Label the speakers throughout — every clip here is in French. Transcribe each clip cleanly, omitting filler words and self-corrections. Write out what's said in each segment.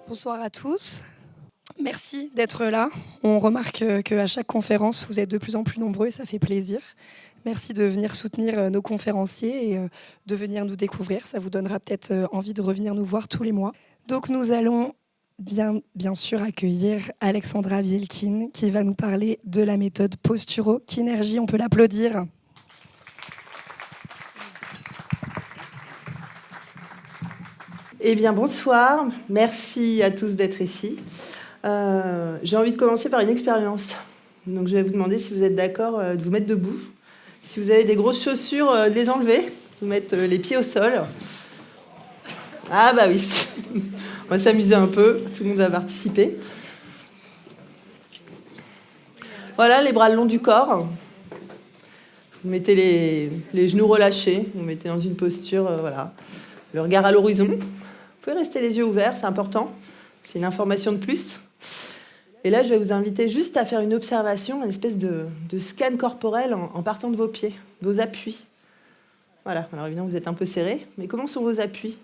Speaker 1: Bonsoir à tous. Merci d'être là. On remarque qu'à chaque conférence, vous êtes de plus en plus nombreux et ça fait plaisir. Merci de venir soutenir nos conférenciers et de venir nous découvrir. Ça vous donnera peut-être envie de revenir nous voir tous les mois. Donc nous allons bien sûr accueillir Alexandra Vielkin qui va nous parler de la méthode Posturo. Kinergy, on peut l'applaudir.
Speaker 2: Eh bien, bonsoir. Merci à tous d'être ici. J'ai envie de commencer par une expérience. Donc, je vais vous demander si vous êtes d'accord de vous mettre debout. Si vous avez des grosses chaussures, de les enlever. Vous mettre les pieds au sol. Ah bah oui. On va s'amuser un peu. Tout le monde va participer. Voilà, les bras le long du corps. Vous mettez les genoux relâchés. Vous mettez dans une posture, voilà. Le regard à l'horizon. Vous pouvez rester les yeux ouverts, c'est important. C'est une information de plus. Et là, je vais vous inviter juste à faire une observation, une espèce de scan corporel en partant de vos pieds, vos appuis. Voilà, alors évidemment, vous êtes un peu serrés, mais comment sont vos appuis?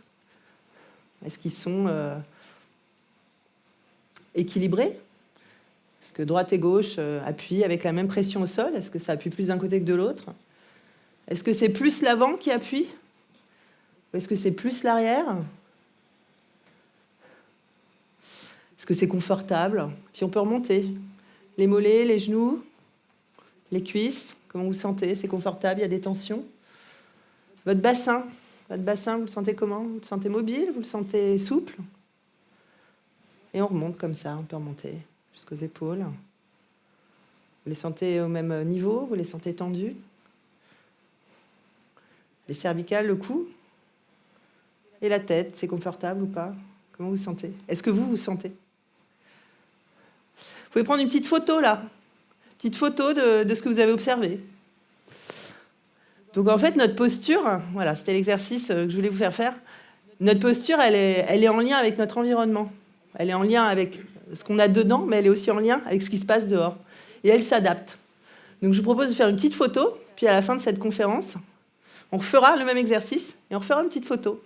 Speaker 2: Est-ce qu'ils sont équilibrés? Est-ce que droite et gauche appuient avec la même pression au sol? Est-ce que ça appuie plus d'un côté que de l'autre? Est-ce que c'est plus l'avant qui appuie? Ou est-ce que c'est plus l'arrière? Est-ce que c'est confortable? Puis on peut remonter. Les mollets, les genoux, les cuisses. Comment vous sentez? C'est confortable? Il y a des tensions? Votre bassin, vous le sentez comment? Vous le sentez mobile? Vous le sentez souple? Et on remonte comme ça. On peut remonter jusqu'aux épaules. Vous les sentez au même niveau? Vous les sentez tendus? Les cervicales, le cou? Et la tête, c'est confortable ou pas? Comment vous sentez? Est-ce que vous sentez? Vous pouvez prendre une petite photo, là. Une petite photo de ce que vous avez observé. Donc, en fait, notre posture, voilà, c'était l'exercice que je voulais vous faire faire. Notre posture, elle est en lien avec notre environnement. Elle est en lien avec ce qu'on a dedans, mais elle est aussi en lien avec ce qui se passe dehors. Et elle s'adapte. Donc, je vous propose de faire une petite photo, puis à la fin de cette conférence, on refera le même exercice et on refera une petite photo.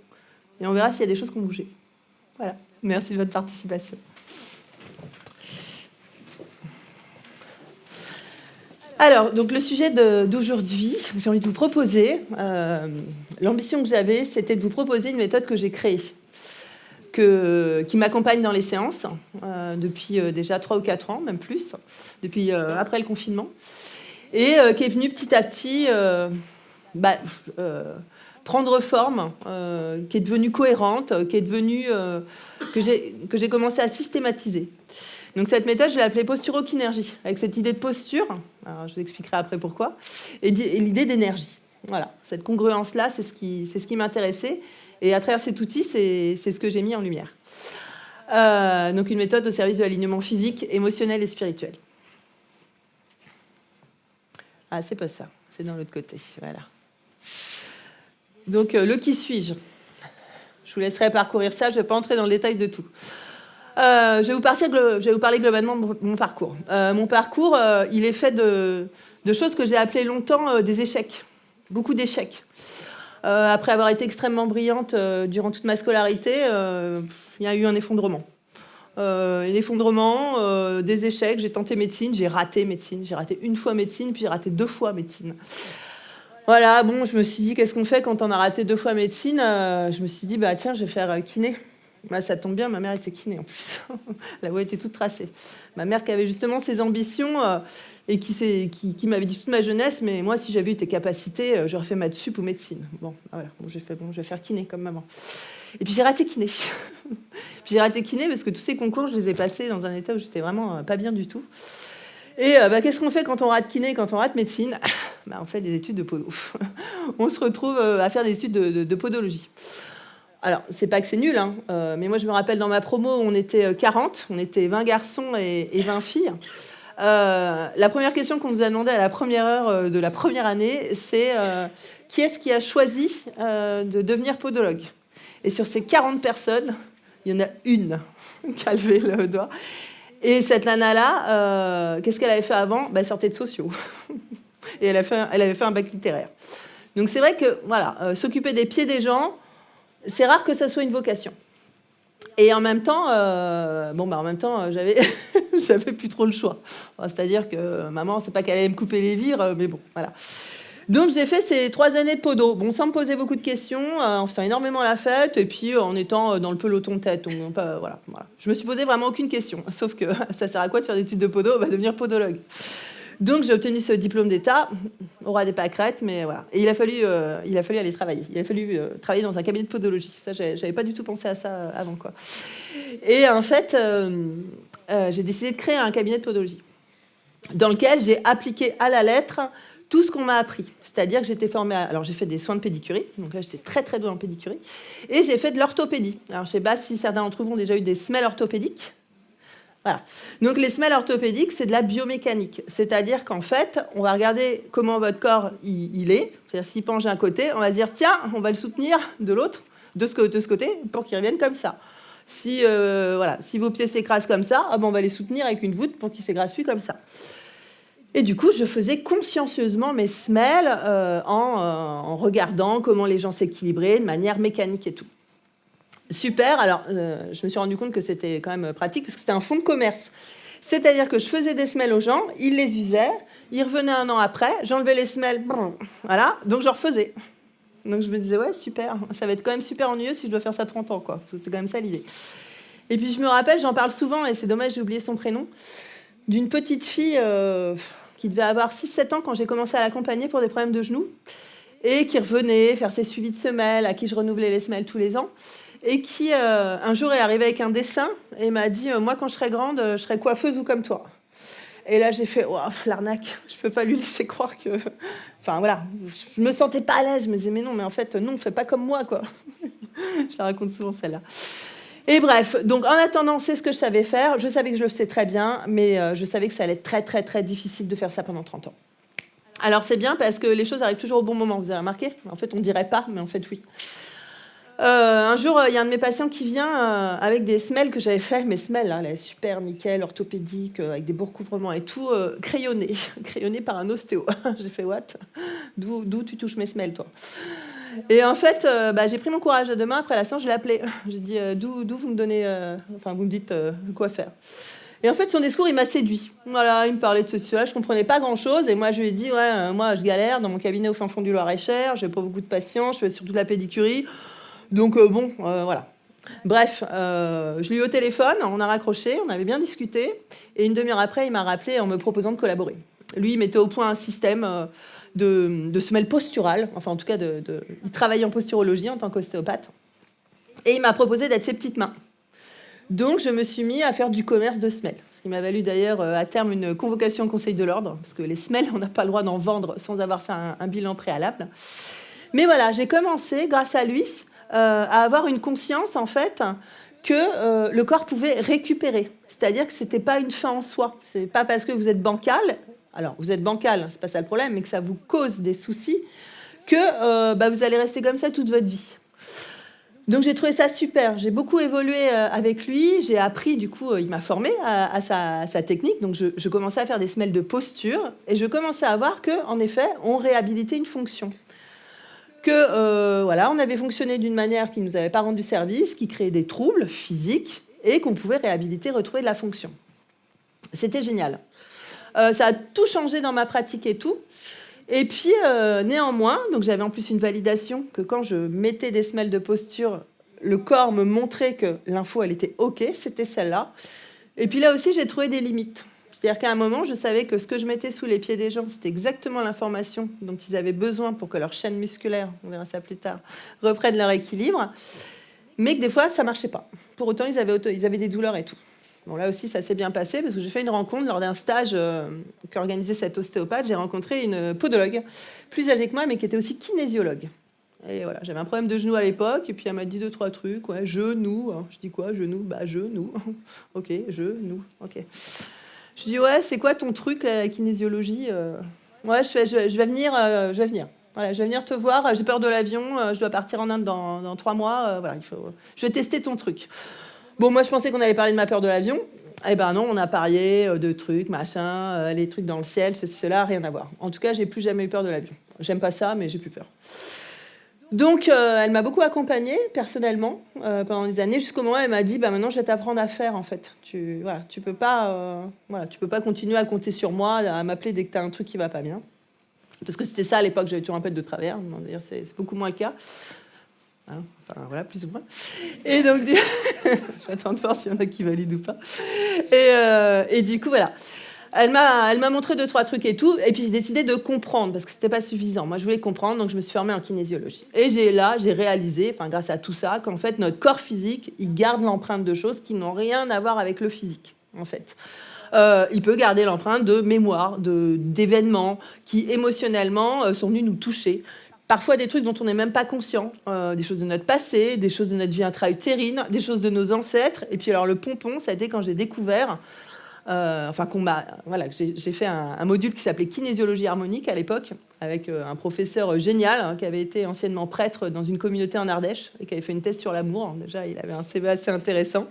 Speaker 2: Et on verra s'il y a des choses qui ont bougé. Voilà. Merci de votre participation. Alors, donc le sujet d'aujourd'hui, j'ai envie de vous proposer, l'ambition que j'avais, c'était de vous proposer une méthode que j'ai créée, qui m'accompagne dans les séances depuis déjà 3 ou 4 ans, même plus, depuis après le confinement, et qui est venue petit à petit prendre forme, qui est devenue cohérente, qui est devenue que j'ai commencé à systématiser. Donc cette méthode, je l'ai appelée Posturo-Kinergy, avec cette idée de posture, alors je vous expliquerai après pourquoi, et l'idée d'énergie. Voilà, cette congruence-là, c'est ce qui m'intéressait, et à travers cet outil, c'est ce que j'ai mis en lumière. Donc une méthode au service de l'alignement physique, émotionnel et spirituel. Ah, c'est pas ça, c'est dans l'autre côté, voilà. Donc, le qui suis-je? Je vous laisserai parcourir ça, je ne vais pas entrer dans le détail de tout. Je vais vous parler globalement de mon parcours. Mon parcours, il est fait de choses que j'ai appelées longtemps des échecs, beaucoup d'échecs. Après avoir été extrêmement brillante durant toute ma scolarité, il y a eu un effondrement. Des échecs, j'ai tenté médecine, j'ai raté médecine. J'ai raté une fois médecine, puis j'ai raté 2 fois médecine. Voilà, bon, je me suis dit, qu'est-ce qu'on fait quand on a raté 2 fois médecine? Je me suis dit, bah tiens, je vais faire kiné. Bah, ça tombe bien, ma mère était kiné en plus. La voie était toute tracée. Ma mère qui avait justement ses ambitions et qui m'avait dit toute ma jeunesse, mais moi, si j'avais eu tes capacités, j'aurais fait maths sup ou médecine. Bon, voilà, je vais faire kiné comme maman. Et puis j'ai raté kiné. Puis j'ai raté kiné parce que tous ces concours, je les ai passés dans un état où j'étais vraiment pas bien du tout. Et qu'est-ce qu'on fait quand on rate kiné, quand on rate médecine? On fait des études de podo. On se retrouve à faire des études de podologie. Alors, c'est pas que c'est nul, hein, mais moi, je me rappelle dans ma promo, on était 40, on était 20 garçons et 20 filles. La première question qu'on nous a demandé à la première heure de la première année, c'est qui est-ce qui a choisi de devenir podologue? Et sur ces 40 personnes, il y en a une qui a levé le doigt. Et cette nana-là, qu'est-ce qu'elle avait fait avant? Elle sortait de sociaux. Et elle avait fait un bac littéraire. Donc c'est vrai que voilà, s'occuper des pieds des gens, c'est rare que ça soit une vocation. Et en même temps, j'avais j'avais plus trop le choix. Enfin, c'est-à-dire que maman, c'est pas qu'elle allait me couper les vires, mais bon, voilà. Donc j'ai fait ces 3 années de podo, bon, sans me poser beaucoup de questions, en faisant énormément la fête, et puis en étant dans le peloton de tête. Donc voilà. Je me suis posé vraiment aucune question, sauf que ça sert à quoi de faire des études de podo? Devenir podologue. Donc j'ai obtenu ce diplôme d'État, au ras des pâquerettes, mais voilà. Et il a fallu aller travailler. Il a fallu travailler dans un cabinet de podologie. Ça, j'avais pas du tout pensé à ça avant, quoi. Et en fait, j'ai décidé de créer un cabinet de podologie dans lequel j'ai appliqué à la lettre tout ce qu'on m'a appris. C'est-à-dire que j'étais formée alors j'ai fait des soins de pédicurie, donc là j'étais très très douée en pédicurie, et j'ai fait de l'orthopédie. Alors je sais pas si certains d'entre vous ont déjà eu des semelles orthopédiques. Voilà. Donc les semelles orthopédiques, c'est de la biomécanique. C'est-à-dire qu'en fait, on va regarder comment votre corps il est. C'est-à-dire s'il penche d'un côté, on va se dire tiens, on va le soutenir de l'autre, de ce côté, pour qu'il revienne comme ça. Si vos pieds s'écrasent comme ça, on va les soutenir avec une voûte pour qu'ils ne s'écrasent plus comme ça. Et du coup, je faisais consciencieusement mes semelles en regardant comment les gens s'équilibraient de manière mécanique et tout. Super, alors je me suis rendu compte que c'était quand même pratique parce que c'était un fonds de commerce. C'est-à-dire que je faisais des semelles aux gens, ils les usaient, ils revenaient 1 an après, j'enlevais les semelles, voilà, donc je refaisais. Donc je me disais, ouais, super, ça va être quand même super ennuyeux si je dois faire ça 30 ans, quoi. C'est quand même ça l'idée. Et puis je me rappelle, j'en parle souvent, et c'est dommage, j'ai oublié son prénom, d'une petite fille qui devait avoir 6-7 ans quand j'ai commencé à l'accompagner pour des problèmes de genoux, et qui revenait faire ses suivis de semelles, à qui je renouvelais les semelles tous les ans, et qui un jour est arrivée avec un dessin et m'a dit moi quand je serai grande je serai coiffeuse ou comme toi. Et là j'ai fait l'arnaque, je peux pas lui laisser croire que je me sentais pas à l'aise, je me disais mais non, mais en fait non, fais pas comme moi, quoi. Je la raconte souvent celle-là. Et bref, donc en attendant, c'est ce que je savais faire, je savais que je le faisais très bien, mais je savais que ça allait être très très très difficile de faire ça pendant 30 ans. Alors c'est bien parce que les choses arrivent toujours au bon moment, vous avez remarqué? En fait on dirait pas, mais en fait oui. Un jour, il y a un de mes patients qui vient avec des semelles que j'avais fait, mes semelles, là, super nickel, orthopédiques, avec des beaux recouvrements et tout, crayonnées par un ostéo. J'ai fait, what? D'où tu touches mes semelles, toi? Et en fait, j'ai pris mon courage à deux mains. Après la séance, je l'ai appelé. J'ai dit, d'où vous me donnez, vous me dites quoi faire? Et en fait, son discours, il m'a séduit. Voilà, il me parlait de ceci, cela, je comprenais pas grand-chose. Et moi, je lui ai dit, moi, je galère dans mon cabinet au fin fond du Loir-et-Cher, j'ai pas beaucoup de patients, je fais surtout de la pédicurie. Donc voilà. Bref, je l'ai eu au téléphone, on a raccroché, on avait bien discuté, et une demi-heure après, il m'a rappelé en me proposant de collaborer. Lui, il mettait au point un système de semelles posturales, enfin en tout cas, il travaillait en posturologie en tant qu'ostéopathe, et il m'a proposé d'être ses petites mains. Donc je me suis mis à faire du commerce de semelles, ce qui m'a valu d'ailleurs à terme une convocation au Conseil de l'Ordre, parce que les semelles, on n'a pas le droit d'en vendre sans avoir fait un bilan préalable. Mais voilà, j'ai commencé, grâce à lui, à avoir une conscience, en fait, que le corps pouvait récupérer. C'est-à-dire que ce n'était pas une fin en soi. Ce n'est pas parce que vous êtes bancal, alors vous êtes bancal, c'est pas ça le problème, mais que ça vous cause des soucis, que vous allez rester comme ça toute votre vie. Donc j'ai trouvé ça super. J'ai beaucoup évolué avec lui. J'ai appris, du coup, il m'a formée à sa technique. Donc je commençais à faire des semelles de posture, et je commençais à voir qu'en effet, on réhabilitait une fonction. On avait fonctionné d'une manière qui ne nous avait pas rendu service, qui créait des troubles physiques et qu'on pouvait réhabiliter, retrouver de la fonction. C'était génial. Ça a tout changé dans ma pratique et tout. Et puis, néanmoins, donc j'avais en plus une validation que quand je mettais des semelles de posture, le corps me montrait que l'info, elle était OK, c'était celle-là. Et puis là aussi, j'ai trouvé des limites. C'est-à-dire qu'à un moment, je savais que ce que je mettais sous les pieds des gens, c'était exactement l'information dont ils avaient besoin pour que leur chaîne musculaire, on verra ça plus tard, reprenne leur équilibre, mais que des fois, ça ne marchait pas. Pour autant, ils avaient des douleurs et tout. Bon, là aussi, ça s'est bien passé parce que j'ai fait une rencontre lors d'un stage qu'organisait cet ostéopathe. J'ai rencontré une podologue plus âgée que moi, mais qui était aussi kinésiologue. Et voilà, j'avais un problème de genou à l'époque, et puis elle m'a dit 2-3 trucs. Genou. Je dis quoi? Genou? Genou. OK, genou. OK. Je dis, c'est quoi ton truc, la kinésiologie? Je vais venir. Voilà, je vais venir te voir. J'ai peur de l'avion. Je dois partir en Inde dans 3 mois. Je vais tester ton truc. Bon, moi, je pensais qu'on allait parler de ma peur de l'avion. Eh ben non, on a parlé de trucs, machin, les trucs dans le ciel, ceci, cela, rien à voir. En tout cas, j'ai plus jamais eu peur de l'avion. J'aime pas ça, mais j'ai plus peur. Donc, elle m'a beaucoup accompagnée personnellement pendant des années, jusqu'au moment où elle m'a dit maintenant, je vais t'apprendre à faire en fait. Tu peux pas continuer à compter sur moi, à m'appeler dès que tu as un truc qui va pas bien. Parce que c'était ça à l'époque, j'avais toujours un peu de travers. D'ailleurs, c'est beaucoup moins le cas. Hein, enfin, voilà, plus ou moins. Et donc, j'attends de voir s'il y en a qui valident ou pas. Et du coup, voilà. Elle m'a montré 2-3 trucs et tout, et puis j'ai décidé de comprendre, parce que c'était pas suffisant. Moi, je voulais comprendre, donc je me suis formée en kinésiologie. Et j'ai réalisé, grâce à tout ça, qu'en fait, notre corps physique, il garde l'empreinte de choses qui n'ont rien à voir avec le physique, en fait. Il peut garder l'empreinte de mémoire, d'événements qui, émotionnellement, sont venus nous toucher. Parfois des trucs dont on n'est même pas conscient, des choses de notre passé, des choses de notre vie intra-utérine, des choses de nos ancêtres. Et puis alors le pompon, ça a été quand j'ai découvert... j'ai fait un module qui s'appelait kinésiologie harmonique à l'époque, avec un professeur génial qui avait été anciennement prêtre dans une communauté en Ardèche et qui avait fait une thèse sur l'amour. Déjà, il avait un CV assez intéressant.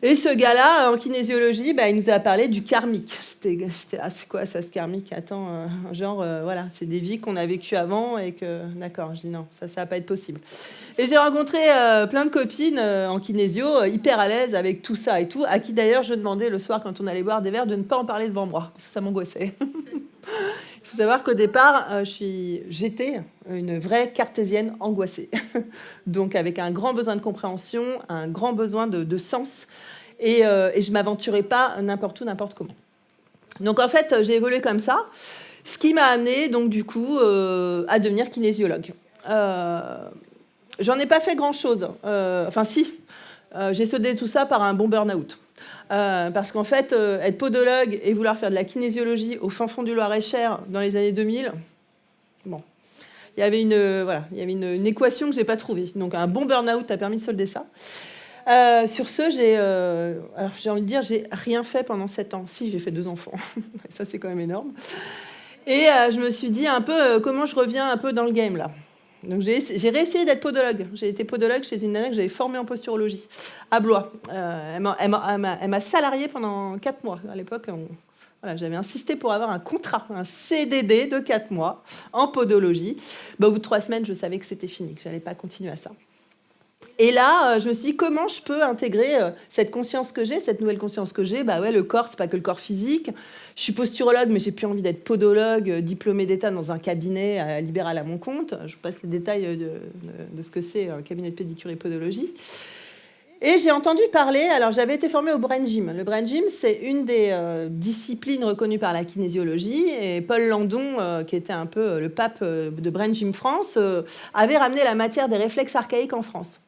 Speaker 2: Et ce gars-là, en kinésiologie, il nous a parlé du karmique. J'étais là, c'est quoi ça, ce karmique? Attends, c'est des vies qu'on a vécues avant et que... D'accord, je dis non, ça va pas être possible. Et j'ai rencontré plein de copines en kinésio, hyper à l'aise avec tout ça et tout, à qui d'ailleurs je demandais le soir, quand on allait boire des verres, de ne pas en parler devant moi, parce que ça m'angoissait. Il faut savoir qu'au départ, j'étais une vraie cartésienne angoissée. Donc avec un grand besoin de compréhension, un grand besoin de sens. Et je ne m'aventurais pas n'importe où, n'importe comment. Donc en fait, j'ai évolué comme ça, ce qui m'a amené donc du coup à devenir kinésiologue. J'en ai pas fait grand-chose. J'ai soldé tout ça par un bon burn-out. Parce qu'en fait, être podologue et vouloir faire de la kinésiologie au fin fond du Loir-et-Cher dans les années 2000, bon, il y avait une équation que j'ai pas trouvée. Donc un bon burn-out a permis de solder ça. Sur ce, j'ai envie de dire, j'ai rien fait pendant 7 ans. Si, j'ai fait 2 enfants. Ça, c'est quand même énorme. Et je me suis dit un peu comment je reviens un peu dans le game là. Donc j'ai réessayé d'être podologue. J'ai été podologue chez une nana que j'avais formée en posturologie à Blois. Elle m'a salariée pendant 4 mois. À l'époque, j'avais insisté pour avoir un contrat, un CDD de 4 mois en podologie. Au bout de 3 semaines, je savais que c'était fini, que je n'allais pas continuer à ça. Et là, je me suis dit, comment je peux intégrer cette conscience que j'ai, cette nouvelle conscience que j'ai. Le corps, c'est pas que le corps physique. Je suis posturologue, mais j'ai plus envie d'être podologue, diplômée d'État dans un cabinet libéral à mon compte. Je vous passe les détails de ce que c'est un cabinet de pédicure et podologie. Et j'ai entendu parler, alors j'avais été formée au Brain Gym. Le Brain Gym, c'est une des disciplines reconnues par la kinésiologie. Et Paul Landon, qui était un peu le pape de Brain Gym France, avait ramené la matière des réflexes archaïques en France.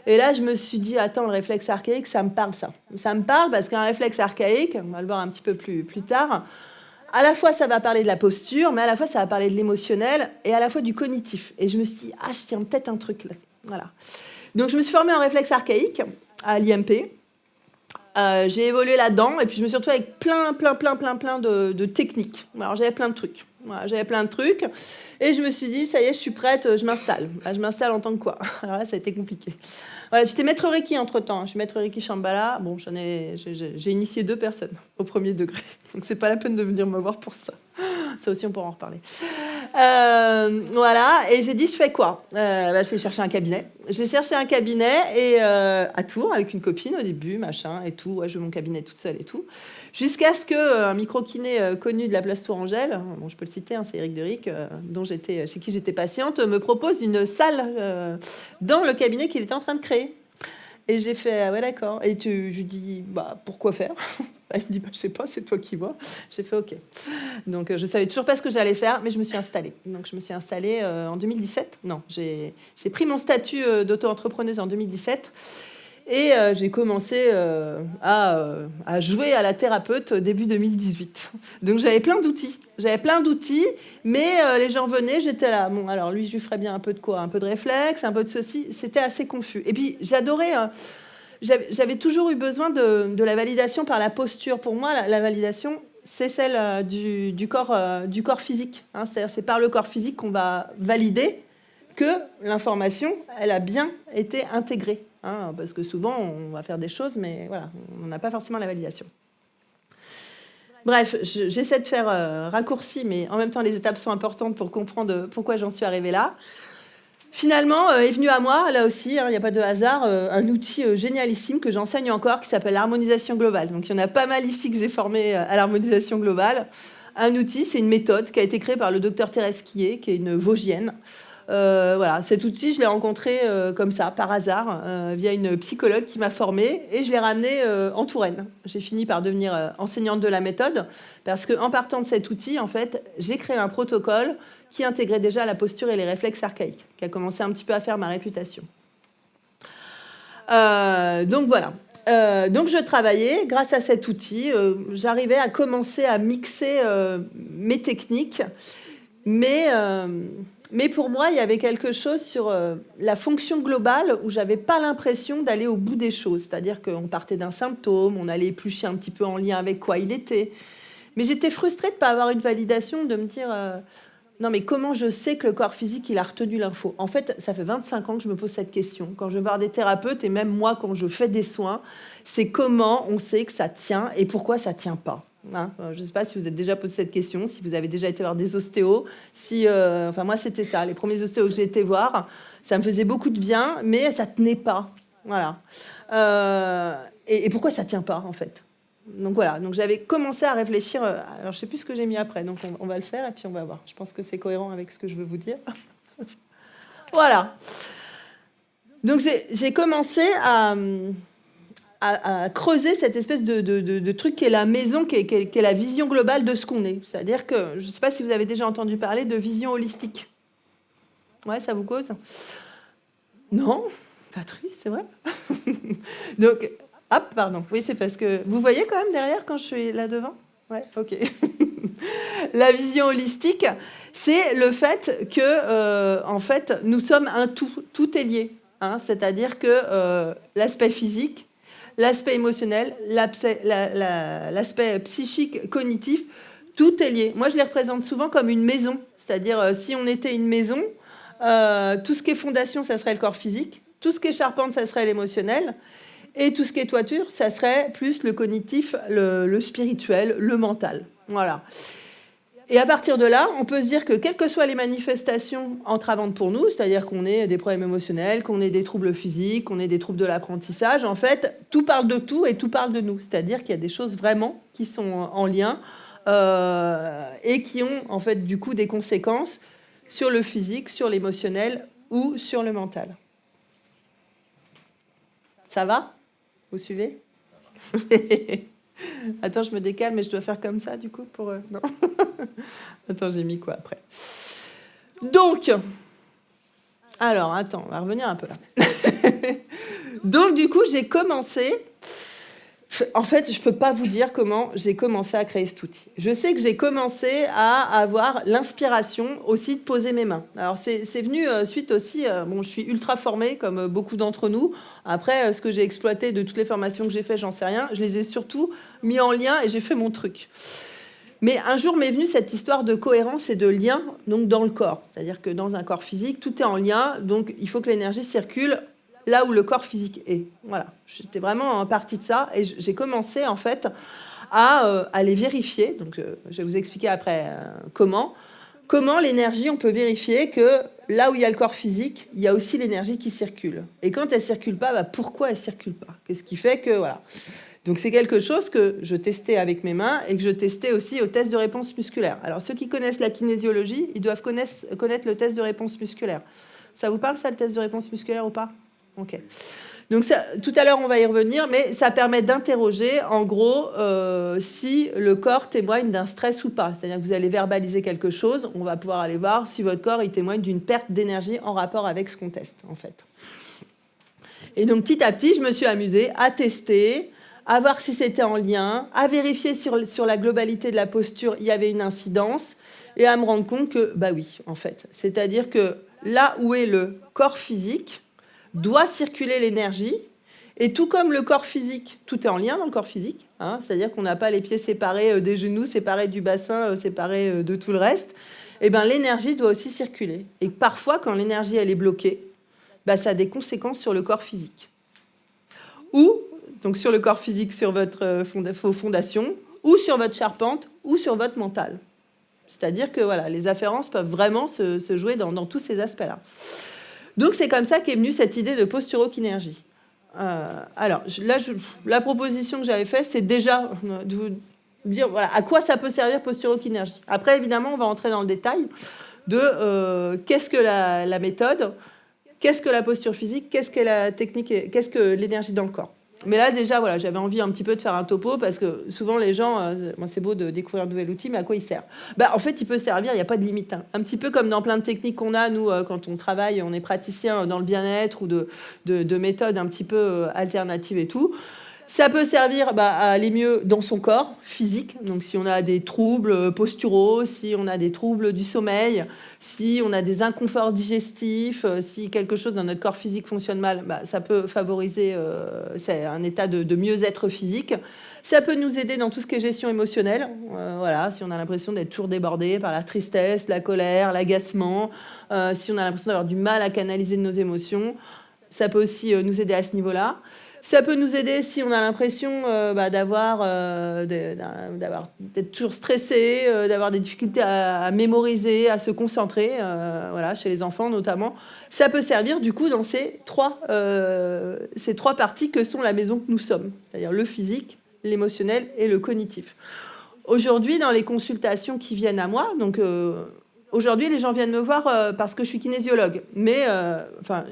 Speaker 2: Et là, je me suis dit, attends, le réflexe archaïque, ça me parle ça. Ça me parle parce qu'un réflexe archaïque, on va le voir un petit peu plus tard, à la fois ça va parler de la posture, mais à la fois ça va parler de l'émotionnel et à la fois du cognitif. Et je me suis dit, je tiens peut-être un truc là. Voilà. Donc, je me suis formée en réflexe archaïque à l'IMP. J'ai évolué là-dedans et puis je me suis retrouvée avec plein de techniques. Alors, j'avais plein de trucs. Et je me suis dit, ça y est, je suis prête, je m'installe. Je m'installe en tant que quoi? Alors là, ça a été compliqué. J'étais maître Reiki entre-temps. Je suis maître Reiki Shambhala. Bon, j'ai initié 2 personnes au premier degré. Donc, c'est pas la peine de venir me voir pour ça. Ça aussi, on pourra en reparler. Et j'ai dit, je fais quoi? J'ai cherché un cabinet. J'ai cherché un cabinet et, à Tours avec une copine au début, machin et tout. Je veux mon cabinet toute seule et tout. Jusqu'à ce qu'un micro-kiné connu de la place Tourangelle, bon, je peux le citer, c'est Eric Deric, chez qui j'étais patiente, me propose une salle dans le cabinet qu'il était en train de créer. Et j'ai fait, ouais, d'accord. Et je lui dis, pourquoi faire? Il me dit, je sais pas, c'est toi qui vois. J'ai fait, ok. Donc, je savais toujours pas ce que j'allais faire, mais je me suis installée. Donc, je me suis installée en 2017. Non, j'ai pris mon statut d'auto-entrepreneuse en 2017. Et j'ai commencé à jouer à la thérapeute début 2018. Donc, j'avais plein d'outils. Mais les gens venaient, j'étais là. Bon, alors lui, je lui ferais bien un peu de quoi? Un peu de réflexe, un peu de ceci. C'était assez confus. Et puis, j'adorais... j'avais toujours eu besoin de la validation par la posture. Pour moi, la validation, c'est celle du corps physique. C'est-à-dire, c'est par le corps physique qu'on va valider que l'information, elle a bien été intégrée. Parce que souvent, on va faire des choses, mais voilà, on n'a pas forcément la validation. Bref, j'essaie de faire raccourci, mais en même temps, les étapes sont importantes pour comprendre pourquoi j'en suis arrivée là. Finalement, est venu à moi, là aussi, il n'y a pas de hasard, un outil génialissime que j'enseigne encore qui s'appelle l'harmonisation globale. Donc, il y en a pas mal ici que j'ai formé à l'harmonisation globale. Un outil, c'est une méthode qui a été créée par le docteur Thérèse Quillet, qui est une Vosgienne. Voilà, cet outil, je l'ai rencontré comme ça, par hasard, via une psychologue qui m'a formée, et je l'ai ramené en Touraine. J'ai fini par devenir enseignante de la méthode, parce qu'en partant de cet outil, en fait, j'ai créé un protocole qui intégrait déjà la posture et les réflexes archaïques, qui a commencé un petit peu à faire ma réputation. Donc voilà. Donc je travaillais, grâce à cet outil, j'arrivais à commencer à mixer mes techniques, mais pour moi, il y avait quelque chose sur la fonction globale où j'avais pas l'impression d'aller au bout des choses. C'est-à-dire qu'on partait d'un symptôme, on allait éplucher un petit peu en lien avec quoi il était. Mais j'étais frustrée de ne pas avoir une validation, de me dire non, mais comment je sais que le corps physique, il a retenu l'info? En fait, ça fait 25 ans que je me pose cette question. Quand je vais voir des thérapeutes, et même moi, quand je fais des soins, c'est comment on sait que ça tient et pourquoi ça ne tient pas. Hein, je ne sais pas si vous êtes déjà posé cette question, si vous avez déjà été voir des ostéos. Enfin, moi, c'était ça. Les premiers ostéos que j'ai été voir, ça me faisait beaucoup de bien, mais ça ne tenait pas. Voilà. Et pourquoi ça ne tient pas, en fait? Donc voilà, donc j'avais commencé à réfléchir. Alors je ne sais plus ce que j'ai mis après, donc on va le faire et puis on va voir. Je pense que c'est cohérent avec ce que je veux vous dire. Voilà. Donc j'ai commencé à creuser cette espèce de truc qui est la maison, qui est la vision globale de ce qu'on est. C'est-à-dire que, je ne sais pas si vous avez déjà entendu parler de vision holistique. Ouais, ça vous cause? Non? Pas triste, c'est vrai. Donc... Hop, pardon. Oui, c'est parce que... Vous voyez quand même derrière quand je suis là devant? Ouais, ok. La vision holistique, c'est le fait que, en fait, nous sommes un tout. Tout est lié. Hein, c'est-à-dire que l'aspect physique, l'aspect émotionnel, l'aspect psychique, cognitif, tout est lié. Moi, je les représente souvent comme une maison. C'est-à-dire, si on était une maison, tout ce qui est fondation, ça serait le corps physique. Tout ce qui est charpente, ça serait l'émotionnel. Et tout ce qui est toiture, ça serait plus le cognitif, le spirituel, le mental. Voilà. Et à partir de là, on peut se dire que quelles que soient les manifestations entravantes pour nous, c'est-à-dire qu'on ait des problèmes émotionnels, qu'on ait des troubles physiques, qu'on ait des troubles de l'apprentissage, en fait, tout parle de tout et tout parle de nous. C'est-à-dire qu'il y a des choses vraiment qui sont en lien et qui ont, en fait, du coup, des conséquences sur le physique, sur l'émotionnel ou sur le mental. Ça va ? Vous suivez? Attends, je me décale, mais je dois faire comme ça, du coup, pour... Non. Attends, j'ai mis quoi après? Donc, alors, attends, on va revenir un peu là. Donc, du coup, j'ai commencé... En fait, je ne peux pas vous dire comment j'ai commencé à créer cet outil. Je sais que j'ai commencé à avoir l'inspiration aussi de poser mes mains. Alors, c'est venu suite aussi... bon, je suis ultra formée, comme beaucoup d'entre nous. Après, ce que j'ai exploité de toutes les formations que j'ai faites, j'en sais rien. Je les ai surtout mis en lien et j'ai fait mon truc. Mais un jour m'est venue cette histoire de cohérence et de lien donc, dans le corps. C'est-à-dire que dans un corps physique, tout est en lien. Donc, il faut que l'énergie circule là où le corps physique est. Voilà, j'étais vraiment en partie de ça et j'ai commencé en fait à les vérifier. Donc je vais vous expliquer après comment l'énergie, on peut vérifier que là où il y a le corps physique, il y a aussi l'énergie qui circule. Et quand elle circule pas, pourquoi elle circule pas? Qu'est-ce qui fait que voilà. Donc c'est quelque chose que je testais avec mes mains et que je testais aussi au test de réponse musculaire. Alors ceux qui connaissent la kinésiologie, ils doivent connaître le test de réponse musculaire. Ça vous parle ça, le test de réponse musculaire ou pas? Ok. Donc ça, tout à l'heure, on va y revenir, mais ça permet d'interroger, en gros, si le corps témoigne d'un stress ou pas. C'est-à-dire que vous allez verbaliser quelque chose, on va pouvoir aller voir si votre corps il témoigne d'une perte d'énergie en rapport avec ce qu'on teste, en fait. Et donc, petit à petit, je me suis amusée à tester, à voir si c'était en lien, à vérifier sur la globalité de la posture, il y avait une incidence, et à me rendre compte que, bah oui, en fait. C'est-à-dire que là où est le corps physique, doit circuler l'énergie, et tout comme le corps physique, tout est en lien dans le corps physique, hein, c'est-à-dire qu'on n'a pas les pieds séparés des genoux, séparés du bassin, séparés de tout le reste, et ben l'énergie doit aussi circuler. Et parfois, quand l'énergie elle est bloquée, bah, ça a des conséquences sur le corps physique. Ou, donc sur le corps physique, sur votre fondation, ou sur votre charpente, ou sur votre mental. C'est-à-dire que voilà, les afférences peuvent vraiment se jouer dans tous ces aspects-là. Donc, c'est comme ça qu'est venue cette idée de posturo-kinergie. Alors, la proposition que j'avais faite, c'est déjà de vous dire voilà, à quoi ça peut servir posturo-kinergie. Après, évidemment, on va entrer dans le détail de qu'est-ce que la méthode, qu'est-ce que la posture physique, qu'est-ce que la technique, et qu'est-ce que l'énergie dans le corps. Mais là, déjà, voilà, j'avais envie un petit peu de faire un topo parce que souvent, les gens, c'est beau de découvrir un nouvel outil, mais à quoi il sert ? En fait, il peut servir, il n'y a pas de limite. Hein. Un petit peu comme dans plein de techniques qu'on a, nous, quand on travaille, on est praticien dans le bien-être ou de méthodes un petit peu alternatives et tout. Ça peut servir à aller mieux dans son corps physique. Donc, si on a des troubles posturaux, si on a des troubles du sommeil, si on a des inconforts digestifs, si quelque chose dans notre corps physique fonctionne mal, ça peut favoriser c'est un état de mieux-être physique. Ça peut nous aider dans tout ce qui est gestion émotionnelle. Voilà, si on a l'impression d'être toujours débordé par la tristesse, la colère, l'agacement, si on a l'impression d'avoir du mal à canaliser nos émotions, ça peut aussi nous aider à ce niveau-là. Ça peut nous aider si on a l'impression d'être toujours stressé, d'avoir des difficultés à mémoriser, à se concentrer, voilà, chez les enfants notamment. Ça peut servir du coup dans ces trois parties que sont la maison que nous sommes, c'est-à-dire le physique, l'émotionnel et le cognitif. Aujourd'hui, dans les consultations qui viennent à moi, donc aujourd'hui, les gens viennent me voir parce que je suis kinésiologue, mais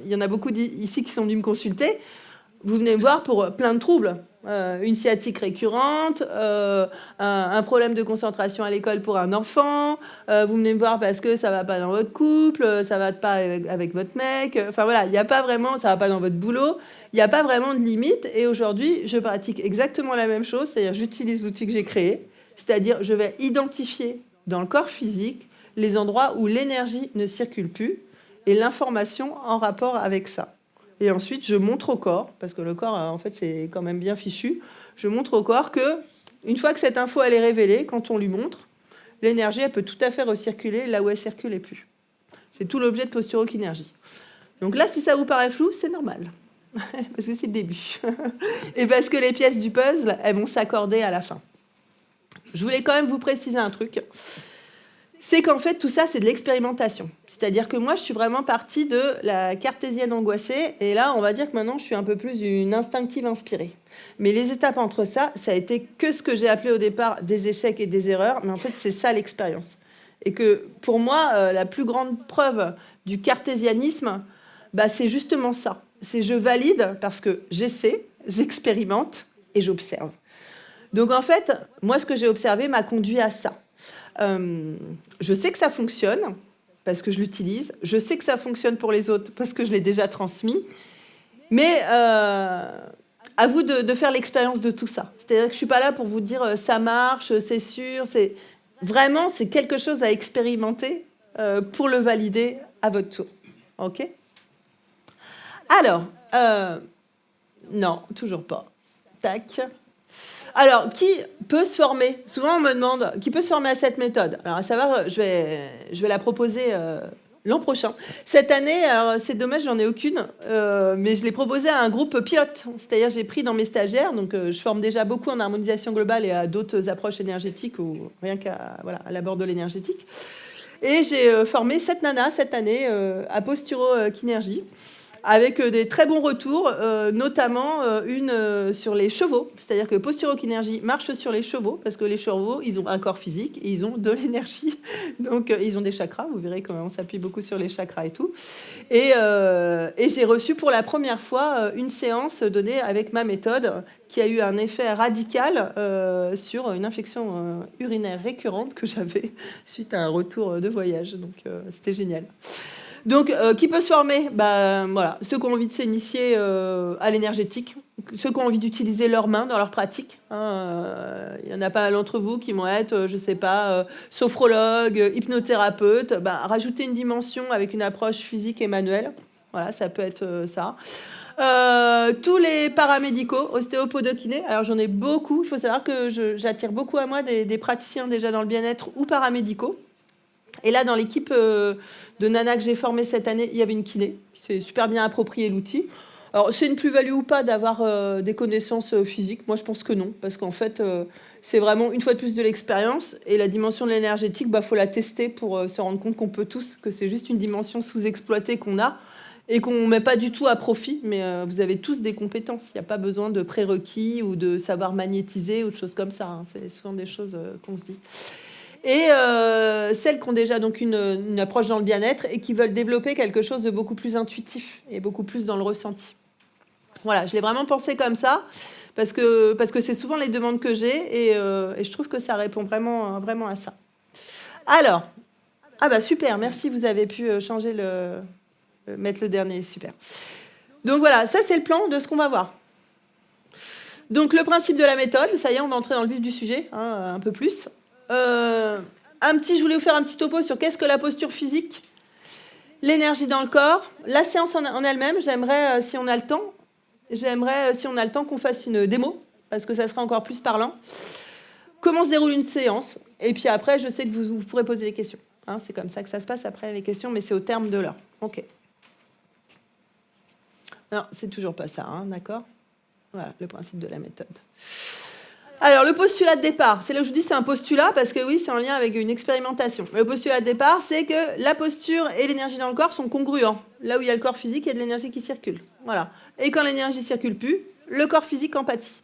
Speaker 2: il y en a beaucoup ici qui sont venus me consulter. Vous venez me voir pour plein de troubles. Une sciatique récurrente, un problème de concentration à l'école pour un enfant. Vous venez me voir parce que ça ne va pas dans votre couple, ça ne va pas avec votre mec. Enfin voilà, il n'y a pas vraiment, ça ne va pas dans votre boulot. Il n'y a pas vraiment de limite. Et aujourd'hui, je pratique exactement la même chose. C'est-à-dire, j'utilise l'outil que j'ai créé. C'est-à-dire, je vais identifier dans le corps physique les endroits où l'énergie ne circule plus et l'information en rapport avec ça. Et ensuite, je montre au corps, parce que le corps, en fait, c'est quand même bien fichu, je montre au corps que, une fois que cette info, elle est révélée, quand on lui montre, l'énergie, elle peut tout à fait recirculer là où elle ne circulait plus. C'est tout l'objet de posturo-kinergie. Donc là, si ça vous paraît flou, c'est normal. Parce que c'est le début. Et parce que les pièces du puzzle, elles vont s'accorder à la fin. Je voulais quand même vous préciser un truc. C'est qu'en fait, tout ça, c'est de l'expérimentation. C'est-à-dire que moi, je suis vraiment partie de la cartésienne angoissée. Et là, on va dire que maintenant, je suis un peu plus une instinctive inspirée. Mais les étapes entre ça, ça a été que ce que j'ai appelé au départ des échecs et des erreurs. Mais en fait, c'est ça l'expérience. Et que pour moi, la plus grande preuve du cartésianisme, c'est justement ça. C'est je valide parce que j'essaie, j'expérimente et j'observe. Donc en fait, moi, ce que j'ai observé m'a conduit à ça. Je sais que ça fonctionne parce que je l'utilise. Je sais que ça fonctionne pour les autres parce que je l'ai déjà transmis. Mais à vous de faire l'expérience de tout ça. C'est-à-dire que je ne suis pas là pour vous dire ça marche, c'est sûr. C'est quelque chose à expérimenter pour le valider à votre tour. OK ? Alors, non, toujours pas. Tac. Alors, qui peut se former ? Souvent, on me demande qui peut se former à cette méthode. Alors, à savoir, je vais la proposer l'an prochain. Cette année, alors, c'est dommage, j'en ai aucune, mais je l'ai proposée à un groupe pilote. C'est-à-dire, j'ai pris dans mes stagiaires, donc je forme déjà beaucoup en harmonisation globale et à d'autres approches énergétiques ou rien qu'à l'abord de l'énergétique. Et j'ai formé 7 nanas cette année à posturo-kinergie. Avec des très bons retours, notamment une sur les chevaux. C'est-à-dire que posturo-kinergie marche sur les chevaux, parce que les chevaux, ils ont un corps physique et ils ont de l'énergie. Donc, ils ont des chakras. Vous verrez comment on s'appuie beaucoup sur les chakras et tout. Et j'ai reçu pour la première fois une séance donnée avec ma méthode qui a eu un effet radical sur une infection urinaire récurrente que j'avais suite à un retour de voyage. Donc, c'était génial. Donc, qui peut se former ? Voilà, ceux qui ont envie de s'initier à l'énergétique, ceux qui ont envie d'utiliser leurs mains dans leur pratique. Il y en a pas mal d'entre vous qui vont être, je sais pas, sophrologue, hypnothérapeute. Rajouter une dimension avec une approche physique et manuelle. Voilà, ça peut être ça. Tous les paramédicaux, ostéopodokinés. Alors, j'en ai beaucoup. Il faut savoir que j'attire beaucoup à moi des praticiens déjà dans le bien-être ou paramédicaux. Et là, dans l'équipe de Nana que j'ai formée cette année, il y avait une kiné qui s'est super bien approprié l'outil. Alors, c'est une plus-value ou pas d'avoir des connaissances physiques ? Moi, je pense que non. Parce qu'en fait, c'est vraiment une fois de plus de l'expérience. Et la dimension de l'énergétique, faut la tester pour se rendre compte qu'on peut tous, que c'est juste une dimension sous-exploitée qu'on a. et qu'on ne met pas du tout à profit, mais vous avez tous des compétences. Il n'y a pas besoin de prérequis ou de savoir magnétiser ou de choses comme ça. Hein. C'est souvent des choses qu'on se dit. Et celles qui ont déjà donc une approche dans le bien-être et qui veulent développer quelque chose de beaucoup plus intuitif et beaucoup plus dans le ressenti. Voilà, je l'ai vraiment pensé comme ça, parce que c'est souvent les demandes que j'ai, et je trouve que ça répond vraiment à ça. Alors, super, merci, vous avez pu changer mettre le dernier, super. Donc voilà, ça c'est le plan de ce qu'on va voir. Donc le principe de la méthode, ça y est, on va entrer dans le vif du sujet, un peu plus. Je voulais vous faire un petit topo sur qu'est-ce que la posture physique, l'énergie dans le corps, la séance en elle-même. J'aimerais, si on a le temps, qu'on fasse une démo, parce que ça sera encore plus parlant. Comment se déroule une séance, et puis après, je sais que vous pourrez poser des questions. C'est comme ça que ça se passe après les questions, mais c'est au terme de l'heure. Ok. Non, c'est toujours pas ça, d'accord ? Voilà, le principe de la méthode. Alors, le postulat de départ, c'est là où je dis c'est un postulat, parce que oui, c'est en lien avec une expérimentation. Le postulat de départ, c'est que la posture et l'énergie dans le corps sont congruents. Là où il y a le corps physique, il y a de l'énergie qui circule. Voilà. Et quand l'énergie ne circule plus, le corps physique en pâtit.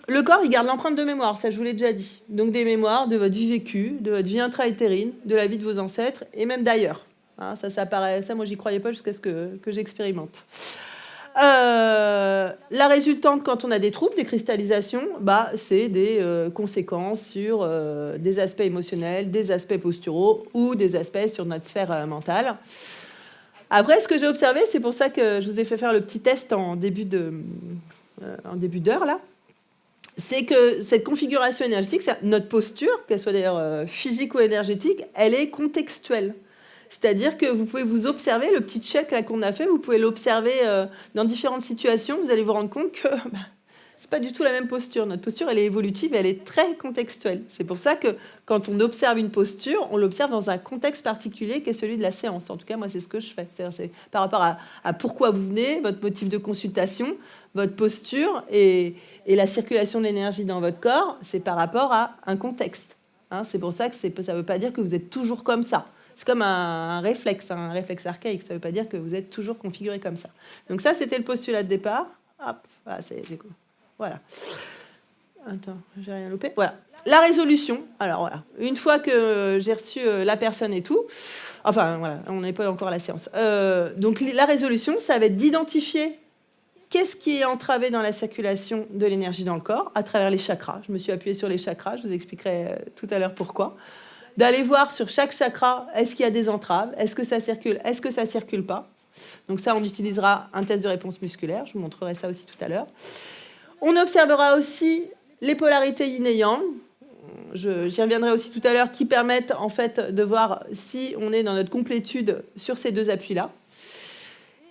Speaker 2: Le corps, il garde l'empreinte de mémoire, ça je vous l'ai déjà dit. Donc des mémoires de votre vie vécue, de votre vie intra-utérine, de la vie de vos ancêtres, et même d'ailleurs. Ça, moi, j'y croyais pas jusqu'à ce que j'expérimente. La résultante, quand on a des troubles, des cristallisations, c'est des conséquences sur des aspects émotionnels, des aspects posturaux ou des aspects sur notre sphère mentale. Après, ce que j'ai observé, c'est pour ça que je vous ai fait faire le petit test en début d'heure, là, c'est que cette configuration énergétique, notre posture, qu'elle soit d'ailleurs physique ou énergétique, elle est contextuelle. C'est-à-dire que vous pouvez vous observer, le petit check là qu'on a fait, vous pouvez l'observer dans différentes situations, vous allez vous rendre compte que c'est pas du tout la même posture. Notre posture, elle est évolutive et elle est très contextuelle. C'est pour ça que quand on observe une posture, on l'observe dans un contexte particulier qui est celui de la séance. En tout cas, moi, c'est ce que je fais. C'est par rapport à pourquoi vous venez, votre motif de consultation, votre posture et la circulation de l'énergie dans votre corps, c'est par rapport à un contexte. C'est pour ça que ça ne veut pas dire que vous êtes toujours comme ça. C'est comme un réflexe archaïque. Ça ne veut pas dire que vous êtes toujours configuré comme ça. Donc ça, c'était le postulat de départ. Hop, voilà. Attends, j'ai rien loupé. Voilà. La résolution. Alors voilà. Une fois que j'ai reçu la personne et tout, enfin voilà, on n'est pas encore à la séance. Donc la résolution, ça va être d'identifier qu'est-ce qui est entravé dans la circulation de l'énergie dans le corps à travers les chakras. Je me suis appuyée sur les chakras. Je vous expliquerai tout à l'heure pourquoi. D'aller voir sur chaque chakra, est-ce qu'il y a des entraves, est-ce que ça circule, est-ce que ça ne circule pas. Donc ça, on utilisera un test de réponse musculaire, je vous montrerai ça aussi tout à l'heure. On observera aussi les polarités yin et yang, j'y reviendrai aussi tout à l'heure, qui permettent en fait de voir si on est dans notre complétude sur ces deux appuis-là.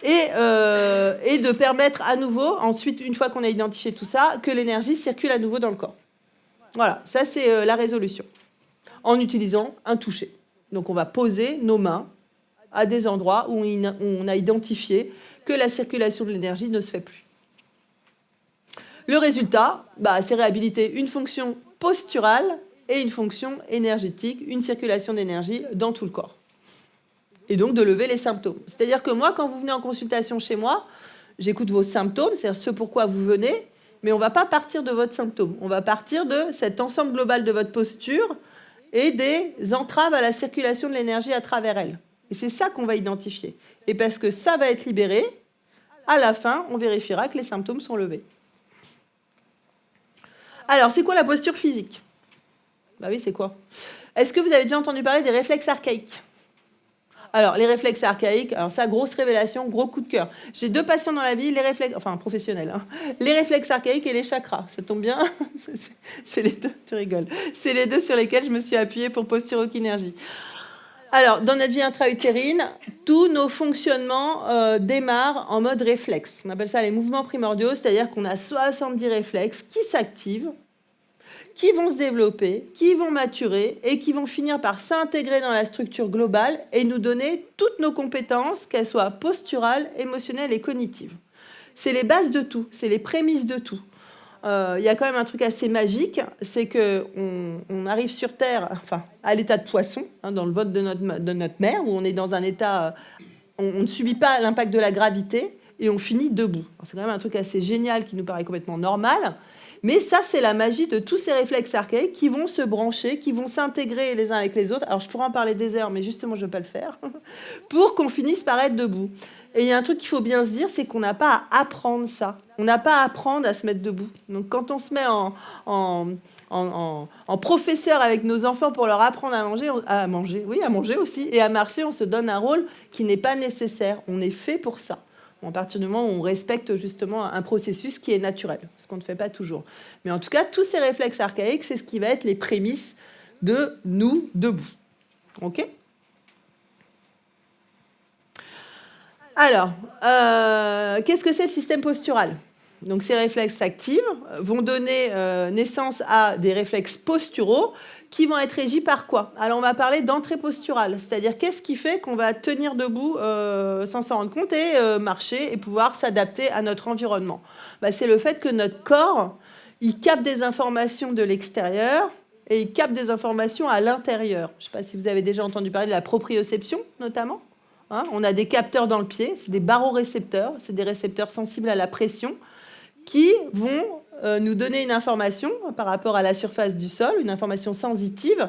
Speaker 2: Et de permettre à nouveau, ensuite, une fois qu'on a identifié tout ça, que l'énergie circule à nouveau dans le corps. Voilà, ça c'est la résolution. En utilisant un toucher. Donc on va poser nos mains à des endroits où on a identifié que la circulation de l'énergie ne se fait plus. Le résultat, c'est réhabiliter une fonction posturale et une fonction énergétique, une circulation d'énergie dans tout le corps. Et donc de lever les symptômes. C'est-à-dire que moi, quand vous venez en consultation chez moi, j'écoute vos symptômes, c'est-à-dire ce pourquoi vous venez, mais on ne va pas partir de votre symptôme. On va partir de cet ensemble global de votre posture et des entraves à la circulation de l'énergie à travers elle. Et c'est ça qu'on va identifier. Et parce que ça va être libéré, à la fin, on vérifiera que les symptômes sont levés. Alors, c'est quoi la posture physique ? Oui, c'est quoi ? Est-ce que vous avez déjà entendu parler des réflexes archaïques ? Alors, les réflexes archaïques, alors ça, grosse révélation, gros coup de cœur. J'ai 2 passions dans la vie, les réflexes, enfin professionnels, les réflexes archaïques et les chakras. Ça tombe bien ? C'est les deux, tu rigoles. C'est les deux sur lesquels je me suis appuyée pour Posture Énergie. Alors, dans notre vie intra-utérine, tous nos fonctionnements démarrent en mode réflexe. On appelle ça les mouvements primordiaux, c'est-à-dire qu'on a 70 réflexes qui s'activent, qui vont se développer, qui vont maturer et qui vont finir par s'intégrer dans la structure globale et nous donner toutes nos compétences, qu'elles soient posturales, émotionnelles et cognitives. C'est les bases de tout, c'est les prémices de tout. il y a quand même un truc assez magique, c'est qu'on arrive sur Terre, enfin, à l'état de poisson, dans le ventre de notre mère, où on est dans un état, on ne subit pas l'impact de la gravité, et on finit debout. C'est quand même un truc assez génial qui nous paraît complètement normal, mais ça, c'est la magie de tous ces réflexes archaïques qui vont se brancher, qui vont s'intégrer les uns avec les autres. Alors, je pourrais en parler des heures, mais justement, je ne veux pas le faire, pour qu'on finisse par être debout. Et il y a un truc qu'il faut bien se dire, c'est qu'on n'a pas à apprendre ça. On n'a pas à apprendre à se mettre debout. Donc, quand on se met en professeur avec nos enfants pour leur apprendre à manger aussi, et à marcher, on se donne un rôle qui n'est pas nécessaire. On est fait pour ça. À partir du moment où on respecte justement un processus qui est naturel, ce qu'on ne fait pas toujours. Mais en tout cas, tous ces réflexes archaïques, c'est ce qui va être les prémices de nous debout. OK ? Alors, qu'est-ce que c'est le système postural ? Donc, ces réflexes actifs vont donner naissance à des réflexes posturaux qui vont être régis par quoi ? Alors, on va parler d'entrée posturale, c'est-à-dire qu'est-ce qui fait qu'on va tenir debout sans s'en rendre compte et marcher et pouvoir s'adapter à notre environnement. C'est le fait que notre corps, il capte des informations de l'extérieur et il capte des informations à l'intérieur. Je ne sais pas si vous avez déjà entendu parler de la proprioception, notamment. On a des capteurs dans le pied, c'est des barorécepteurs, c'est des récepteurs sensibles à la pression qui vont nous donner une information par rapport à la surface du sol, une information sensitive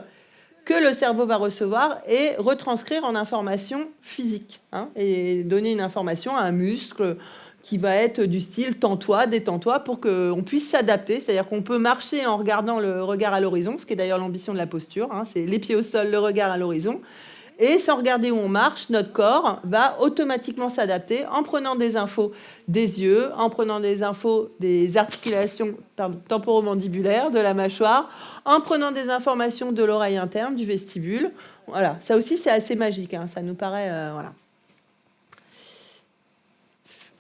Speaker 2: que le cerveau va recevoir et retranscrire en information physique, et donner une information à un muscle qui va être du style « tends-toi, détends-toi » pour qu'on puisse s'adapter. C'est-à-dire qu'on peut marcher en regardant le regard à l'horizon, ce qui est d'ailleurs l'ambition de la posture, c'est les pieds au sol, le regard à l'horizon. Et sans regarder où on marche, notre corps va automatiquement s'adapter en prenant des infos des yeux, en prenant des infos des articulations temporomandibulaires de la mâchoire, en prenant des informations de l'oreille interne, du vestibule. Voilà, ça aussi c'est assez magique, ça nous paraît... voilà.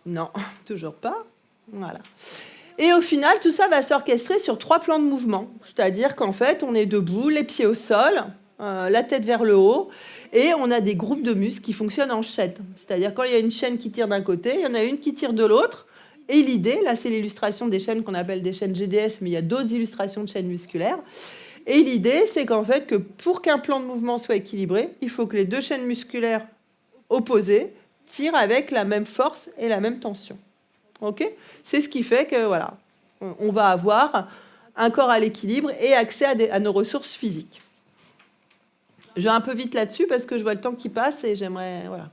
Speaker 2: Non, toujours pas. Voilà. Et au final, tout ça va s'orchestrer sur 3 plans de mouvement. C'est-à-dire qu'en fait, on est debout, les pieds au sol, la tête vers le haut, et on a des groupes de muscles qui fonctionnent en chaîne. C'est-à-dire quand il y a une chaîne qui tire d'un côté, il y en a une qui tire de l'autre. Et l'idée, là c'est l'illustration des chaînes qu'on appelle des chaînes GDS, mais il y a d'autres illustrations de chaînes musculaires. Et l'idée, c'est qu'en fait, que pour qu'un plan de mouvement soit équilibré, il faut que les 2 chaînes musculaires opposées tirent avec la même force et la même tension. Okay ? C'est ce qui fait que voilà, on va avoir un corps à l'équilibre et accès à nos ressources physiques. Je vais un peu vite là-dessus parce que je vois le temps qui passe et j'aimerais... Voilà.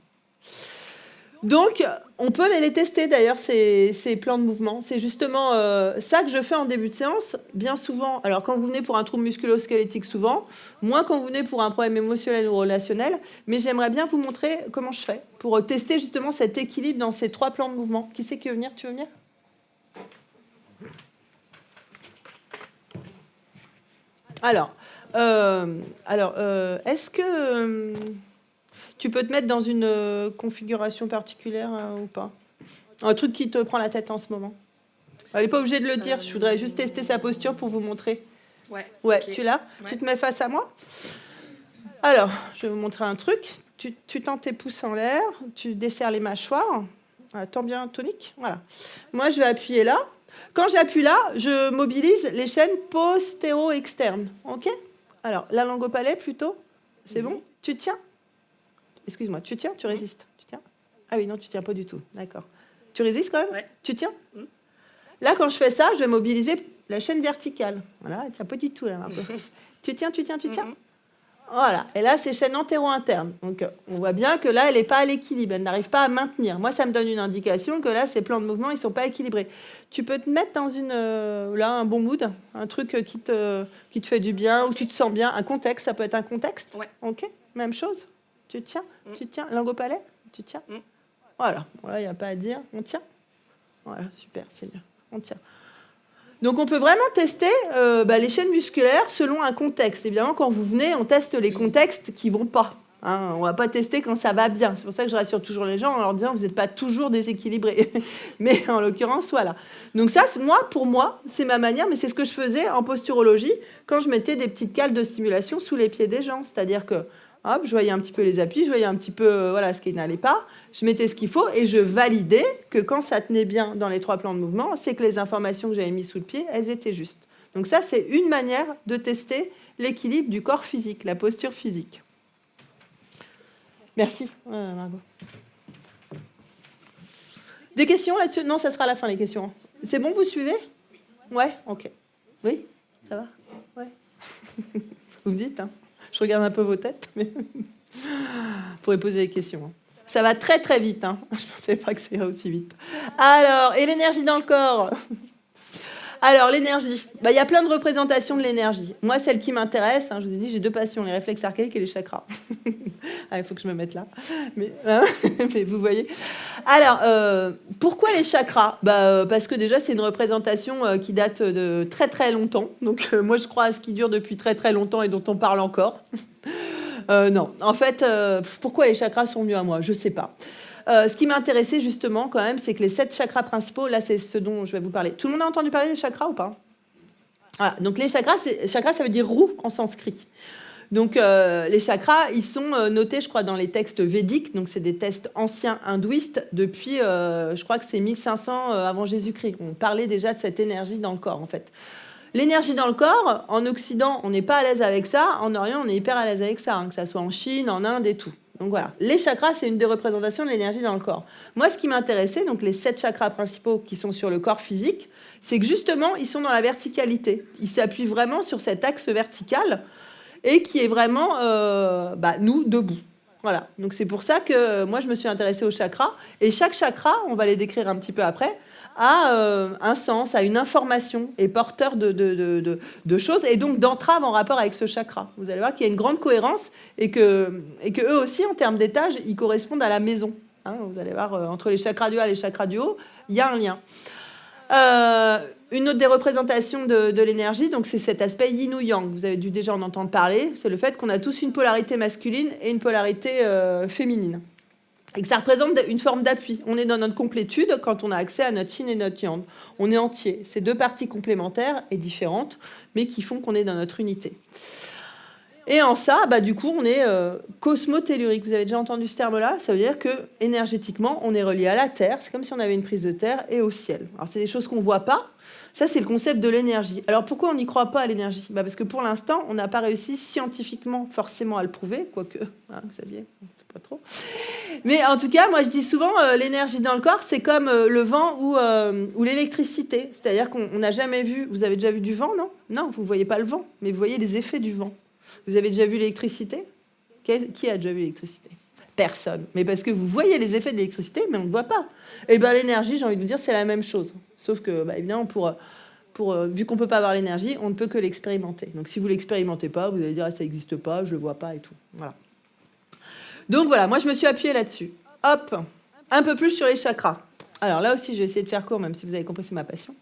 Speaker 2: Donc, on peut les tester d'ailleurs, ces plans de mouvement. C'est justement ça que je fais en début de séance, bien souvent. Alors, quand vous venez pour un trouble musculo-squelettique, souvent, moins quand vous venez pour un problème émotionnel ou relationnel. Mais j'aimerais bien vous montrer comment je fais pour tester justement cet équilibre dans ces 3 plans de mouvement. Qui c'est qui veut venir ? Tu veux venir ? Alors, est-ce que tu peux te mettre dans une configuration particulière ou pas ? Un truc qui te prend la tête en ce moment. Elle n'est pas obligée de le dire, je voudrais juste tester sa posture pour vous montrer. Ouais, okay. Tu l'as ? Ouais. Tu te mets face à moi ? Alors, je vais vous montrer un truc. Tu tends tes pouces en l'air, tu desserres les mâchoires. Tends bien tonique. Voilà. Moi, je vais appuyer là. Quand j'appuie là, je mobilise les chaînes postéro-externes. OK ? Alors, la langue au palais, plutôt. C'est bon ? Tu tiens ? Excuse-moi, tu tiens ? Tu résistes ? Tu tiens ? Ah oui, non, tu tiens pas du tout. D'accord. Tu résistes quand même ? Ouais. Tu tiens ? Là, quand je fais ça, je vais mobiliser la chaîne verticale. Voilà, elle tient pas du tout, là. Un peu. Tu tiens ? Voilà. Et là, c'est chaîne antéro-interne. Donc, on voit bien que là, elle n'est pas à l'équilibre. Elle n'arrive pas à maintenir. Moi, ça me donne une indication que là, ces plans de mouvement, ils ne sont pas équilibrés. Tu peux te mettre dans un bon mood, un truc qui te fait du bien, où tu te sens bien. Un contexte, ça peut être un contexte. Ouais. OK ? Même chose. Tu tiens ? Tu tiens ? Langue au palais ? Tu tiens ? Voilà. Voilà, il n'y a pas à dire. On tient ? Voilà, super, c'est bien. On tient. Donc, on peut vraiment tester les chaînes musculaires selon un contexte. Évidemment, quand vous venez, on teste les contextes qui ne vont pas. On ne va pas tester quand ça va bien. C'est pour ça que je rassure toujours les gens en leur disant « vous n'êtes pas toujours déséquilibrés ». Mais en l'occurrence, voilà. Donc ça, pour moi, c'est ma manière, mais c'est ce que je faisais en posturologie quand je mettais des petites cales de stimulation sous les pieds des gens. C'est-à-dire que Hop, je voyais un petit peu les appuis, je voyais un petit peu voilà, ce qui n'allait pas. Je mettais ce qu'il faut et je validais que quand ça tenait bien dans les 3 plans de mouvement, c'est que les informations que j'avais mises sous le pied, elles étaient justes. Donc ça, c'est une manière de tester l'équilibre du corps physique, la posture physique. Merci, Margot. Des questions là-dessus? Non, ça sera à la fin, les questions. C'est bon, vous suivez? Ouais, ok. Oui, ça va? Ouais. Vous me dites, hein. Je regarde un peu vos têtes, mais vous pourrez poser des questions. Hein. Ça va très très vite. Hein. Je ne pensais pas que ça irait aussi vite. Alors, et l'énergie dans le corps? Alors, l'énergie. Il y a plein de représentations de l'énergie. Moi, celle qui m'intéresse, hein, je vous ai dit, j'ai 2 passions, les réflexes archaïques et les chakras. Il faut que je me mette là. Mais, mais vous voyez. Alors, pourquoi les chakras? Parce que déjà, c'est une représentation qui date de très très longtemps. Donc, moi, je crois à ce qui dure depuis très très longtemps et dont on parle encore. Non, en fait, pourquoi les chakras sont venus à moi? Je ne sais pas. Ce qui m'intéressait justement quand même, c'est que les 7 chakras principaux, là c'est ce dont je vais vous parler. Tout le monde a entendu parler des chakras ou pas? Voilà, donc les chakras, ça veut dire roue en sanskrit. Donc les chakras, ils sont notés, je crois, dans les textes védiques, donc c'est des textes anciens hindouistes, depuis, je crois que c'est 1500 avant Jésus-Christ. On parlait déjà de cette énergie dans le corps, en fait. L'énergie dans le corps, en Occident, on n'est pas à l'aise avec ça, en Orient, on est hyper à l'aise avec ça, hein, que ça soit en Chine, en Inde et tout. Donc voilà, les chakras, c'est une des représentations de l'énergie dans le corps. Moi, ce qui m'intéressait, donc les 7 chakras principaux qui sont sur le corps physique, c'est que justement, ils sont dans la verticalité. Ils s'appuient vraiment sur cet axe vertical et qui est vraiment, nous, debout. Voilà, donc c'est pour ça que moi, je me suis intéressée aux chakras. Et chaque chakra, on va les décrire un petit peu après, a un sens, a une information, est porteur de choses et donc d'entraves en rapport avec ce chakra. Vous allez voir qu'il y a une grande cohérence et que eux aussi, en termes d'étage, ils correspondent à la maison. Hein, vous allez voir, entre les chakras du bas et les chakras du haut, il y a un lien. Une autre des représentations de l'énergie, donc c'est cet aspect yin ou yang. Vous avez dû déjà en entendre parler. C'est le fait qu'on a tous une polarité masculine et une polarité féminine. Et que ça représente une forme d'appui. On est dans notre complétude quand on a accès à notre yin et notre yang. On est entier. C'est 2 parties complémentaires et différentes, mais qui font qu'on est dans notre unité. Et en ça, du coup, on est cosmotellurique. Vous avez déjà entendu ce terme-là? Ça veut dire que énergétiquement, on est relié à la Terre. C'est comme si on avait une prise de terre et au ciel. Alors, c'est des choses qu'on ne voit pas. Ça, c'est le concept de l'énergie. Alors, pourquoi on n'y croit pas à l'énergie? Parce que pour l'instant, on n'a pas réussi scientifiquement forcément à le prouver, quoique, hein, vous saviez, pas trop. Mais en tout cas, moi, je dis souvent, l'énergie dans le corps, c'est comme le vent ou l'électricité. C'est-à-dire qu'on n'a jamais vu... Vous avez déjà vu du vent, non? Non, vous ne voyez pas le vent, mais vous voyez les effets du vent. Vous avez déjà vu l'électricité? Qui a déjà vu l'électricité? Personne. Mais parce que vous voyez les effets de l'électricité, mais on ne voit pas. Et l'énergie, j'ai envie de vous dire, c'est la même chose. Sauf que, évidemment, vu qu'on ne peut pas avoir l'énergie, on ne peut que l'expérimenter. Donc, si vous ne l'expérimentez pas, vous allez dire, ça n'existe pas, je ne le vois pas et tout. Voilà. Donc, voilà, moi, je me suis appuyée là-dessus. Hop, un peu plus sur les chakras. Alors là aussi, je vais essayer de faire court, même si vous avez compris, c'est ma passion.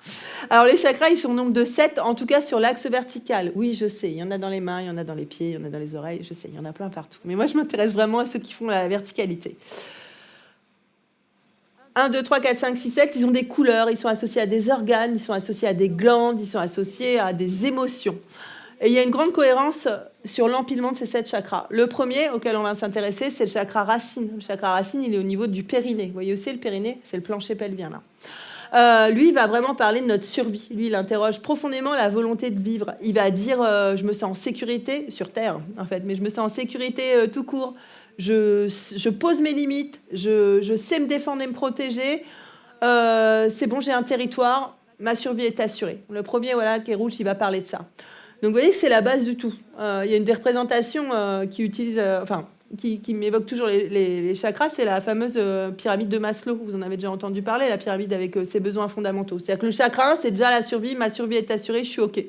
Speaker 2: Alors les chakras, ils sont au nombre de 7, en tout cas sur l'axe vertical. Oui, je sais, il y en a dans les mains, il y en a dans les pieds, il y en a dans les oreilles, je sais, il y en a plein partout. Mais moi, je m'intéresse vraiment à ceux qui font la verticalité. 1, 2, 3, 4, 5, 6, 7, ils ont des couleurs, ils sont associés à des organes, ils sont associés à des glandes, ils sont associés à des émotions. Et il y a une grande cohérence sur l'empilement de ces 7 chakras. Le premier auquel on va s'intéresser, c'est le chakra racine. Le chakra racine, il est au niveau du périnée. Vous voyez aussi le périnée? C'est le plancher pelvien, là. Lui, il va vraiment parler de notre survie. Lui, il interroge profondément la volonté de vivre. Il va dire, je me sens en sécurité, sur Terre, en fait, mais je me sens en sécurité tout court. Je pose mes limites, je sais me défendre et me protéger. C'est bon, j'ai un territoire, ma survie est assurée. Le premier, voilà, qui est rouge, il va parler de ça. Donc vous voyez que c'est la base du tout. Il y a une des représentations qui m'évoque toujours les chakras, c'est la fameuse pyramide de Maslow. Vous en avez déjà entendu parler, la pyramide avec ses besoins fondamentaux. C'est-à-dire que le chakra 1, c'est déjà la survie, ma survie est assurée, je suis OK.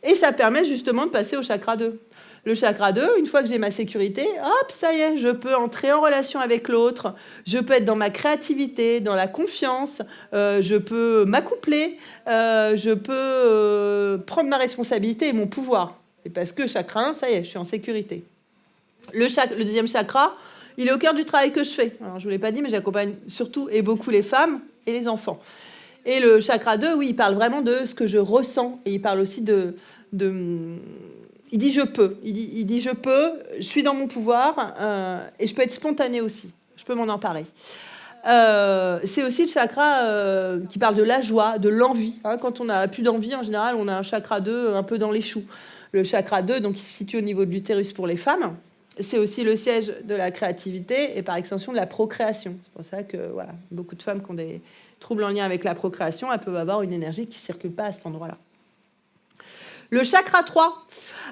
Speaker 2: Et ça permet justement de passer au chakra 2. Le chakra 2, une fois que j'ai ma sécurité, hop, ça y est, je peux entrer en relation avec l'autre, je peux être dans ma créativité, dans la confiance, je peux m'accoupler, je peux prendre ma responsabilité et mon pouvoir. Et parce que chakra 1, ça y est, je suis en sécurité. Le deuxième chakra, il est au cœur du travail que je fais. Alors, je ne vous l'ai pas dit, mais j'accompagne surtout et beaucoup les femmes et les enfants. Et le chakra 2, oui, il parle vraiment de ce que je ressens. Et il parle aussi Il dit je peux. Il dit je peux, je suis dans mon pouvoir et je peux être spontanée aussi. Je peux m'en emparer. C'est aussi le chakra qui parle de la joie, de l'envie. Hein. Quand on n'a plus d'envie, en général, on a un chakra 2 un peu dans les choux. Le chakra 2, donc, il se situe au niveau de l'utérus pour les femmes. C'est aussi le siège de la créativité et par extension de la procréation. C'est pour ça que voilà, beaucoup de femmes qui ont des troubles en lien avec la procréation, elles peuvent avoir une énergie qui ne circule pas à cet endroit-là. Le chakra 3.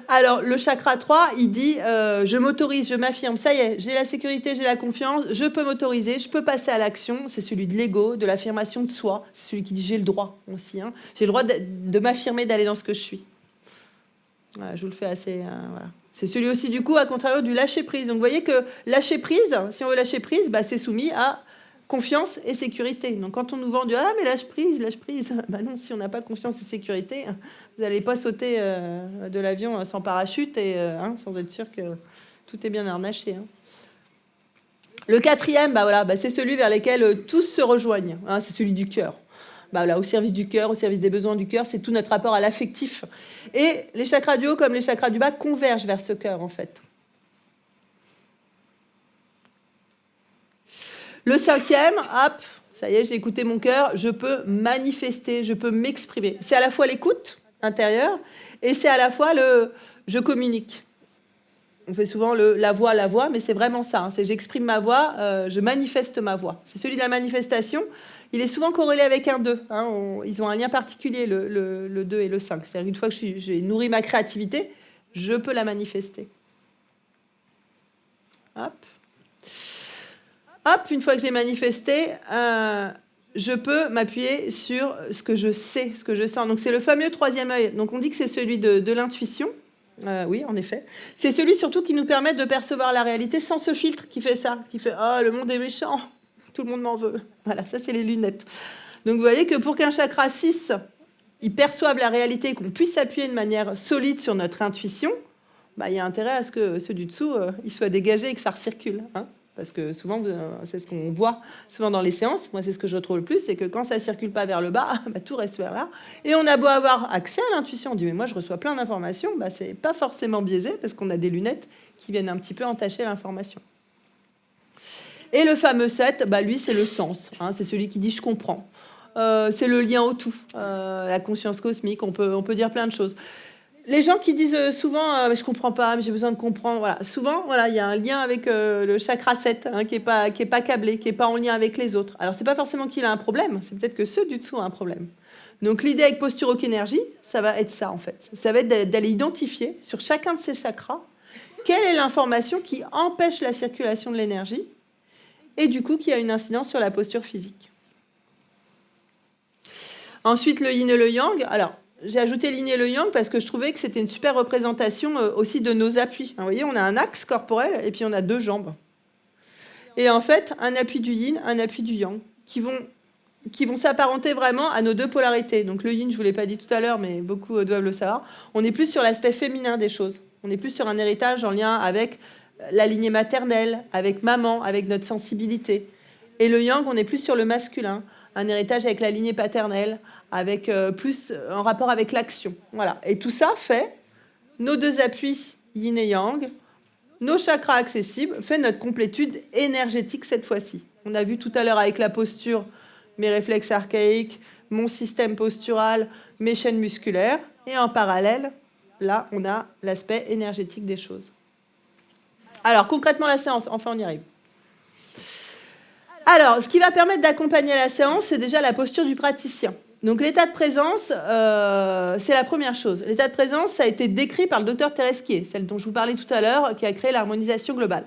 Speaker 2: Alors, le chakra 3, il dit je m'autorise, je m'affirme, ça y est, j'ai la sécurité, j'ai la confiance, je peux m'autoriser, je peux passer à l'action. C'est celui de l'ego, de l'affirmation de soi. C'est celui qui dit j'ai le droit aussi. Hein. J'ai le droit de m'affirmer, d'aller dans ce que je suis. Voilà, je vous le fais assez. Voilà. C'est celui aussi, du coup, à contrario du lâcher-prise. Donc, vous voyez que lâcher-prise, si on veut lâcher-prise, bah, c'est soumis à confiance et sécurité. Donc, quand on nous vend du « Ah, mais lâche-prise », bah non, si on n'a pas confiance et sécurité, vous n'allez pas sauter de l'avion sans parachute et sans être sûr que tout est bien harnaché. Hein. Le 4e, bah, voilà, bah, c'est celui vers lequel tous se rejoignent. Hein, c'est celui du cœur. Bah, voilà, au service du cœur, au service des besoins du cœur, c'est tout notre rapport à l'affectif. Et les chakras du haut comme les chakras du bas convergent vers ce cœur, en fait. Le 5e, hop, ça y est, j'ai écouté mon cœur, je peux manifester, je peux m'exprimer. C'est à la fois l'écoute intérieure et c'est à la fois le je communique. On fait souvent la voix, mais c'est vraiment ça. Hein, c'est j'exprime ma voix, je manifeste ma voix. C'est celui de la manifestation. Il est souvent corrélé avec un 2. Hein, ils ont un lien particulier, le 2 et le 5. C'est-à-dire qu'une fois que j'ai nourri ma créativité, je peux la manifester. Hop. Hop, une fois que j'ai manifesté, je peux m'appuyer sur ce que je sais, ce que je sens. Donc, c'est le fameux 3e œil. Donc, on dit que c'est celui de l'intuition. Oui, en effet. C'est celui surtout qui nous permet de percevoir la réalité sans ce filtre qui fait ça, qui fait « Oh, le monde est méchant, tout le monde m'en veut ». Voilà, ça, c'est les lunettes. Donc, vous voyez que pour qu'un chakra 6, il perçoive la réalité et qu'on puisse s'appuyer de manière solide sur notre intuition, bah, il y a intérêt à ce que ceux du dessous, ils soient dégagés et que ça recircule, hein. Parce que souvent, c'est ce qu'on voit souvent dans les séances. Moi, c'est ce que je retrouve le plus, c'est que quand ça ne circule pas vers le bas, bah, tout reste vers là. Et on a beau avoir accès à l'intuition. On dit, mais moi, je reçois plein d'informations. Bah, ce n'est pas forcément biaisé, parce qu'on a des lunettes qui viennent un petit peu entacher l'information. Et le fameux 7, bah, lui, c'est le sens. Hein, c'est celui qui dit « je comprends ». C'est le lien au tout, la conscience cosmique. On peut dire plein de choses. Les gens qui disent souvent je comprends pas, mais j'ai besoin de comprendre. Voilà. Souvent, voilà, il y a un lien avec le chakra 7 hein, qui est pas câblé, qui est pas en lien avec les autres. Alors c'est pas forcément qu'il a un problème, c'est peut-être que ceux du dessous ont un problème. Donc l'idée avec Posture Rock Énergie, ça va être ça en fait. Ça va être d'aller identifier sur chacun de ces chakras quelle est l'information qui empêche la circulation de l'énergie et du coup qui a une incidence sur la posture physique. Ensuite le yin et le yang. Alors j'ai ajouté le yin et le yang parce que je trouvais que c'était une super représentation aussi de nos appuis. Vous voyez, on a un axe corporel et puis on a 2 jambes. Et en fait, un appui du yin, un appui du yang, qui vont s'apparenter vraiment à nos 2 polarités. Donc le yin, je ne vous l'ai pas dit tout à l'heure, mais beaucoup doivent le savoir. On est plus sur l'aspect féminin des choses. On est plus sur un héritage en lien avec la lignée maternelle, avec maman, avec notre sensibilité. Et le yang, on est plus sur le masculin, un héritage avec la lignée paternelle, avec plus en rapport avec l'action. Voilà. Et tout ça fait nos 2 appuis yin et yang, nos chakras accessibles, fait notre complétude énergétique cette fois-ci. On a vu tout à l'heure avec la posture, mes réflexes archaïques, mon système postural, mes chaînes musculaires. Et en parallèle, là, on a l'aspect énergétique des choses. Alors, concrètement, la séance, enfin, on y arrive. Alors, ce qui va permettre d'accompagner la séance, c'est déjà la posture du praticien. Donc, l'état de présence, c'est la première chose. L'état de présence, ça a été décrit par le docteur Tereskier, celle dont je vous parlais tout à l'heure, qui a créé l'harmonisation globale.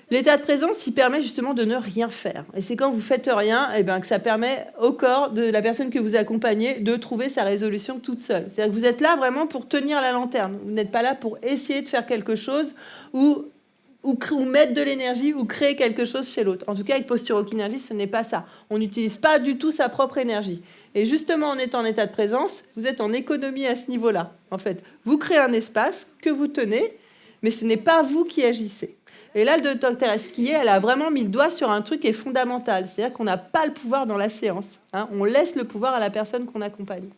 Speaker 2: L'état de présence, il permet justement de ne rien faire. Et c'est quand vous ne faites rien que ça permet au corps de la personne que vous accompagnez de trouver sa résolution toute seule. C'est-à-dire que vous êtes là vraiment pour tenir la lanterne. Vous n'êtes pas là pour essayer de faire quelque chose ou mettre de l'énergie ou créer quelque chose chez l'autre. En tout cas, avec Posture Rock Énergie, ce n'est pas ça. On n'utilise pas du tout sa propre énergie. Et justement, en étant en état de présence, vous êtes en économie à ce niveau-là. En fait, vous créez un espace que vous tenez, mais ce n'est pas vous qui agissez. Et là, le docteur Tereskier, elle a vraiment mis le doigt sur un truc qui est fondamental. C'est-à-dire qu'on n'a pas le pouvoir dans la séance. Hein. On laisse le pouvoir à la personne qu'on accompagne.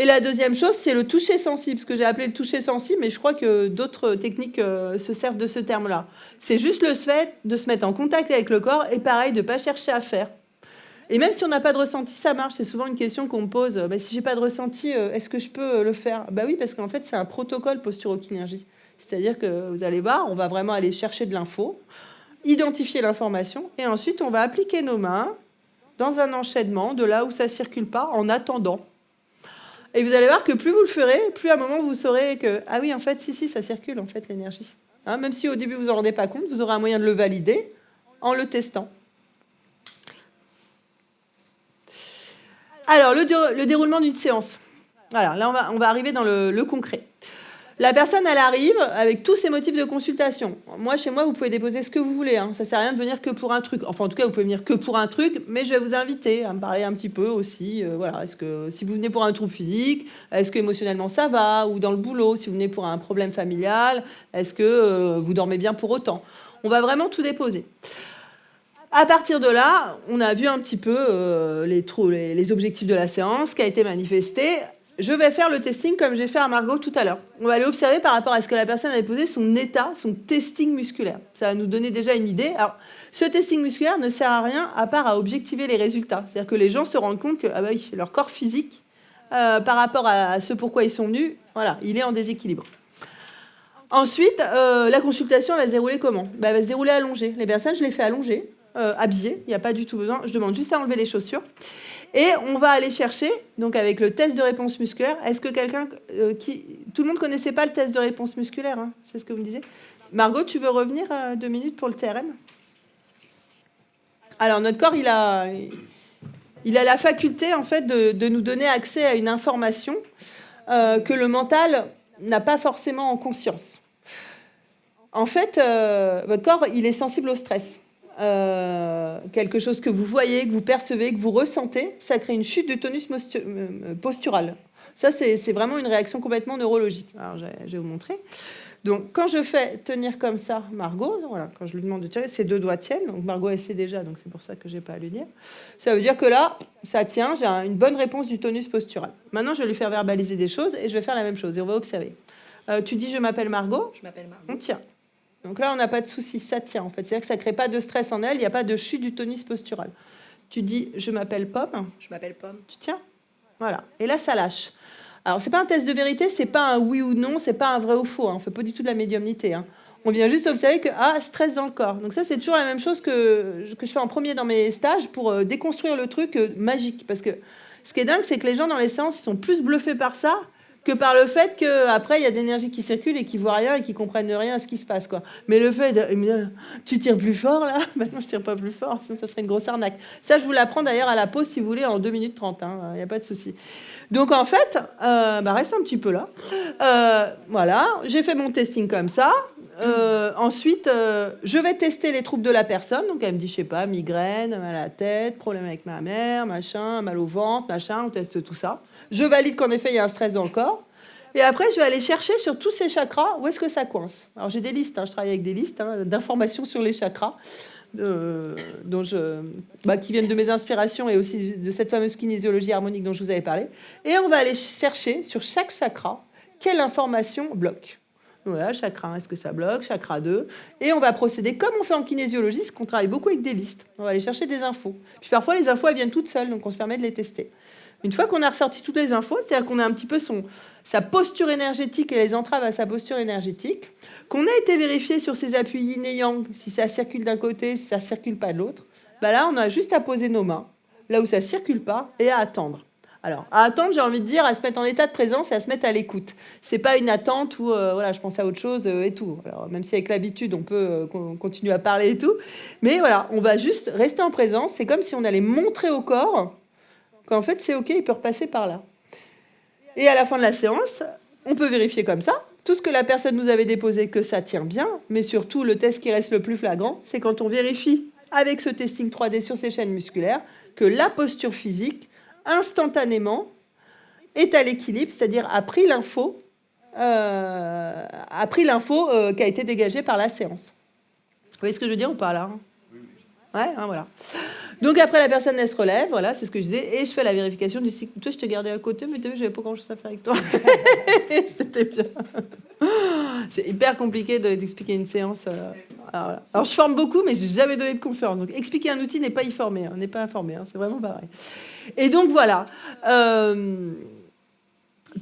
Speaker 2: Et la deuxième chose, c'est le toucher sensible, ce que j'ai appelé le toucher sensible, mais je crois que d'autres techniques se servent de ce terme-là. C'est juste le fait de se mettre en contact avec le corps et pareil, de ne pas chercher à faire. Et même si on n'a pas de ressenti, ça marche. C'est souvent une question qu'on me pose. Si j'ai pas de ressenti, est-ce que je peux le faire ? Oui, parce qu'en fait, c'est un protocole posturo-kinénergie. C'est-à-dire que vous allez voir, on va vraiment aller chercher de l'info, identifier l'information, et ensuite, on va appliquer nos mains dans un enchaînement de là où ça circule pas, en attendant. Et vous allez voir que plus vous le ferez, plus à un moment vous saurez que ah oui, en fait, si, ça circule en fait l'énergie. Même si au début vous en rendez pas compte, vous aurez un moyen de le valider en le testant. Alors le déroulement d'une séance. Voilà, là on va arriver dans le concret. La personne, elle arrive avec tous ses motifs de consultation. Moi, chez moi, vous pouvez déposer ce que vous voulez. Ça ne sert à rien de venir que pour un truc. Enfin, en tout cas, vous pouvez venir que pour un truc, mais je vais vous inviter à me parler un petit peu aussi. Voilà, est-ce que si vous venez pour un trouble physique, est-ce que émotionnellement ça va ? Ou dans le boulot, si vous venez pour un problème familial, est-ce que vous dormez bien pour autant ? On va vraiment tout déposer. À partir de là, on a vu un petit peu les objectifs de la séance, ce qui a été manifesté. Je vais faire le testing comme j'ai fait à Margot tout à l'heure. On va aller observer par rapport à ce que la personne avait posé, son état, son testing musculaire. Ça va nous donner déjà une idée. Alors, ce testing musculaire ne sert à rien à part à objectiver les résultats. C'est-à-dire que les gens se rendent compte que leur corps physique, par rapport à ce pourquoi ils sont venus, voilà, il est en déséquilibre. Ensuite, la consultation va se dérouler comment ? Elle va se dérouler allongée. Les personnes, je les fais allonger, habillées. Il n'y a pas du tout besoin. Je demande juste à enlever les chaussures. Et on va aller chercher, donc avec le test de réponse musculaire, est-ce que quelqu'un tout le monde ne connaissait pas le test de réponse musculaire, c'est ce que vous me disiez. Margot, tu veux revenir 2 minutes pour le TRM ? Alors, notre corps, il a la faculté, en fait, de nous donner accès à une information que le mental n'a pas forcément en conscience. En fait, votre corps, il est sensible au stress. Quelque chose que vous voyez, que vous percevez, que vous ressentez, ça crée une chute du tonus postural. Ça, c'est vraiment une réaction complètement neurologique. Alors, je vais vous montrer. Donc, quand je fais tenir comme ça Margot, voilà, quand je lui demande de tirer, ses 2 doigts tiennent. Donc, Margot, elle sait déjà, donc c'est pour ça que je n'ai pas à lui dire. Ça veut dire que là, ça tient, j'ai une bonne réponse du tonus postural. Maintenant, je vais lui faire verbaliser des choses et je vais faire la même chose. Et on va observer. Tu dis, je m'appelle Margot.
Speaker 1: Je m'appelle Margot.
Speaker 2: On tient. Donc là, on n'a pas de souci, ça tient en fait. C'est-à-dire que ça ne crée pas de stress en elle, il n'y a pas de chute du tonus postural. Tu dis, je m'appelle Pomme.
Speaker 1: Je m'appelle Pomme.
Speaker 2: Tu tiens. Voilà. Et là, ça lâche. Alors, ce n'est pas un test de vérité, ce n'est pas un oui ou non, ce n'est pas un vrai ou faux. On ne fait pas du tout de la médiumnité. On vient juste observer que, stress dans le corps. Donc ça, c'est toujours la même chose que je fais en premier dans mes stages pour déconstruire le truc magique. Parce que ce qui est dingue, c'est que les gens dans les séances, ils sont plus bluffés par ça que par le fait qu'après, il y a de l'énergie qui circule et qui ne voient rien et qui ne comprennent rien à ce qui se passe, quoi. Mais le fait de tu tires plus fort, là ? Maintenant, je ne tire pas plus fort, sinon ça serait une grosse arnaque. Ça, je vous l'apprends d'ailleurs à la pause, si vous voulez, en 2 minutes 30. Il n'y a pas de souci. Donc, en fait, reste un petit peu là. Voilà, j'ai fait mon testing comme ça. Ensuite, je vais tester les troubles de la personne. Donc, elle me dit, je sais pas, migraine, mal à la tête, problème avec ma mère, machin, mal au ventre, machin, on teste tout ça. Je valide qu'en effet, il y a un stress dans le corps. Et après, je vais aller chercher sur tous ces chakras où est-ce que ça coince. Alors, j'ai des listes, je travaille avec des listes d'informations sur les chakras qui viennent de mes inspirations et aussi de cette fameuse kinésiologie harmonique dont je vous avais parlé. Et on va aller chercher sur chaque chakra quelle information bloque. Voilà, chakra 1, est-ce que ça bloque ? Chakra 2. Et on va procéder comme on fait en kinésiologie, parce qu'on travaille beaucoup avec des listes. On va aller chercher des infos. Puis parfois, les infos, elles viennent toutes seules, donc on se permet de les tester. Une fois qu'on a ressorti toutes les infos, c'est-à-dire qu'on a un petit peu sa posture énergétique et les entraves à sa posture énergétique, qu'on a été vérifié sur ses appuis yin et yang, si ça circule d'un côté, si ça ne circule pas de l'autre, là, on a juste à poser nos mains, là où ça ne circule pas, et à attendre. Alors, à attendre, j'ai envie de dire, à se mettre en état de présence et à se mettre à l'écoute. C'est pas une attente où, je pense à autre chose et tout. Alors, même si avec l'habitude, on peut continuer à parler et tout. Mais voilà, on va juste rester en présence. C'est comme si on allait montrer au corps qu'en fait, c'est OK, il peut repasser par là. Et à la fin de la séance, on peut vérifier comme ça tout ce que la personne nous avait déposé, que ça tient bien. Mais surtout, le test qui reste le plus flagrant, c'est quand on vérifie avec ce testing 3D sur ces chaînes musculaires que la posture physique, instantanément, est à l'équilibre, c'est-à-dire a pris l'info qui a été dégagée par la séance. Vous voyez ce que je veux dire ou pas, là ? Ouais, hein, voilà. Donc après, la personne, elle se relève, voilà, c'est ce que je disais, et je fais la vérification du cycle. Toi, je te gardais à côté, mais t'as vu, j'avais pas grand-chose à faire avec toi. C'était bien. C'est hyper compliqué d'expliquer une séance. Alors, je forme beaucoup, mais je n'ai jamais donné de conférence. Donc, expliquer un outil n'est pas y former, n'est pas informé, c'est vraiment pareil. Et donc, voilà.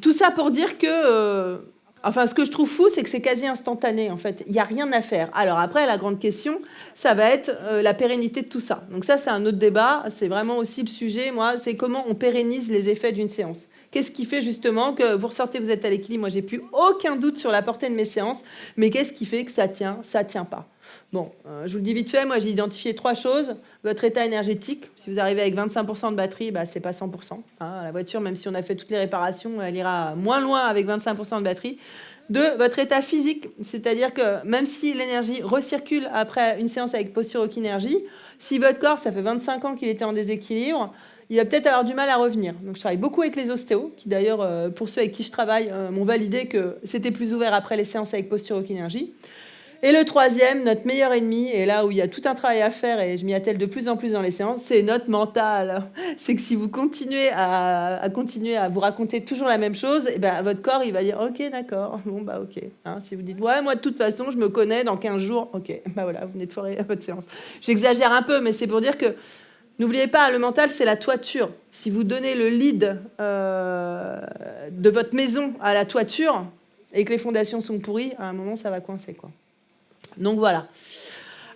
Speaker 2: Tout ça pour dire que... Enfin, ce que je trouve fou, c'est que c'est quasi instantané, en fait. Il n'y a rien à faire. Alors après, la grande question, ça va être la pérennité de tout ça. Donc ça, c'est un autre débat. C'est vraiment aussi le sujet, moi, c'est comment on pérennise les effets d'une séance. Qu'est-ce qui fait justement que vous ressortez, vous êtes à l'équilibre? Moi, j'ai plus aucun doute sur la portée de mes séances. Mais qu'est-ce qui fait que ça tient pas? Bon, je vous le dis vite fait, moi j'ai identifié 3 choses. Votre état énergétique, si vous arrivez avec 25% de batterie, c'est pas 100%. Hein. La voiture, même si on a fait toutes les réparations, elle ira moins loin avec 25% de batterie. 2, votre état physique, c'est-à-dire que même si l'énergie recircule après une séance avec posture Okinergy, si votre corps, ça fait 25 ans qu'il était en déséquilibre, il va peut-être avoir du mal à revenir. Donc je travaille beaucoup avec les ostéos, qui d'ailleurs, pour ceux avec qui je travaille, m'ont validé que c'était plus ouvert après les séances avec posture Okinergy. Et le 3e, notre meilleur ennemi, et là où il y a tout un travail à faire, et je m'y attelle de plus en plus dans les séances, c'est notre mental. C'est que si vous continuez à vous raconter toujours la même chose, et ben, votre corps, il va dire « Ok, d'accord, bon, ok. Hein, » Si vous dites « Ouais, moi, de toute façon, je me connais, dans 15 jours, ok. » Voilà, vous venez de foirer votre séance. J'exagère un peu, mais c'est pour dire que n'oubliez pas, le mental, c'est la toiture. Si vous donnez le lead de votre maison à la toiture, et que les fondations sont pourries, à un moment, ça va coincer, quoi. Donc voilà.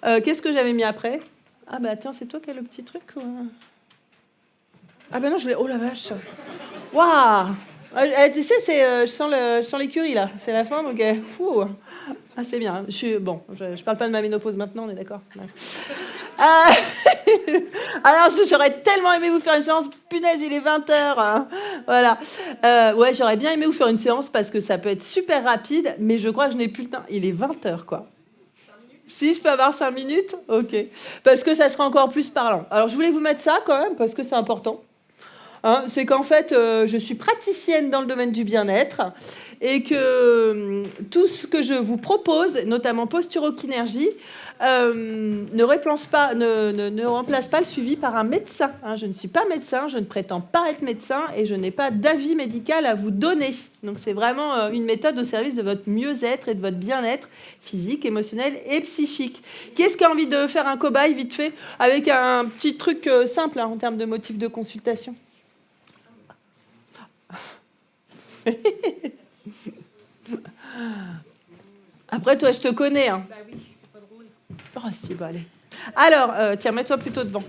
Speaker 2: Qu'est-ce que j'avais mis après? Ah bah tiens, c'est toi qui as le petit truc Ah bah non, je l'ai... Oh la vache. Waouh. Tu sais, je sens l'écurie là. C'est la fin, donc fou. Ah c'est bien. Je parle pas de ma ménopause maintenant, on est d'accord. Alors j'aurais tellement aimé vous faire une séance. Punaise, il est 20h. Hein. Voilà. Ouais, j'aurais bien aimé vous faire une séance parce que ça peut être super rapide, mais je crois que je n'ai plus le temps. Il est 20h, quoi. Si je peux avoir 5 minutes, ok. Parce que ça sera encore plus parlant. Alors, je voulais vous mettre ça quand même, parce que c'est important. Hein, c'est qu'en fait, je suis praticienne dans le domaine du bien-être et que tout ce que je vous propose, notamment posture Okinergy, ne remplace pas le suivi par un médecin. Hein, je ne suis pas médecin, je ne prétends pas être médecin et je n'ai pas d'avis médical à vous donner. Donc c'est vraiment une méthode au service de votre mieux-être et de votre bien-être physique, émotionnel et psychique. Qui est-ce qui a envie de faire un cobaye vite fait avec un petit truc simple en termes de motif de consultation? Après, toi, je te connais. Hein.
Speaker 3: Bah oui, c'est pas drôle.
Speaker 2: Oh, si, bah allez. Alors, tiens, mets-toi plutôt devant.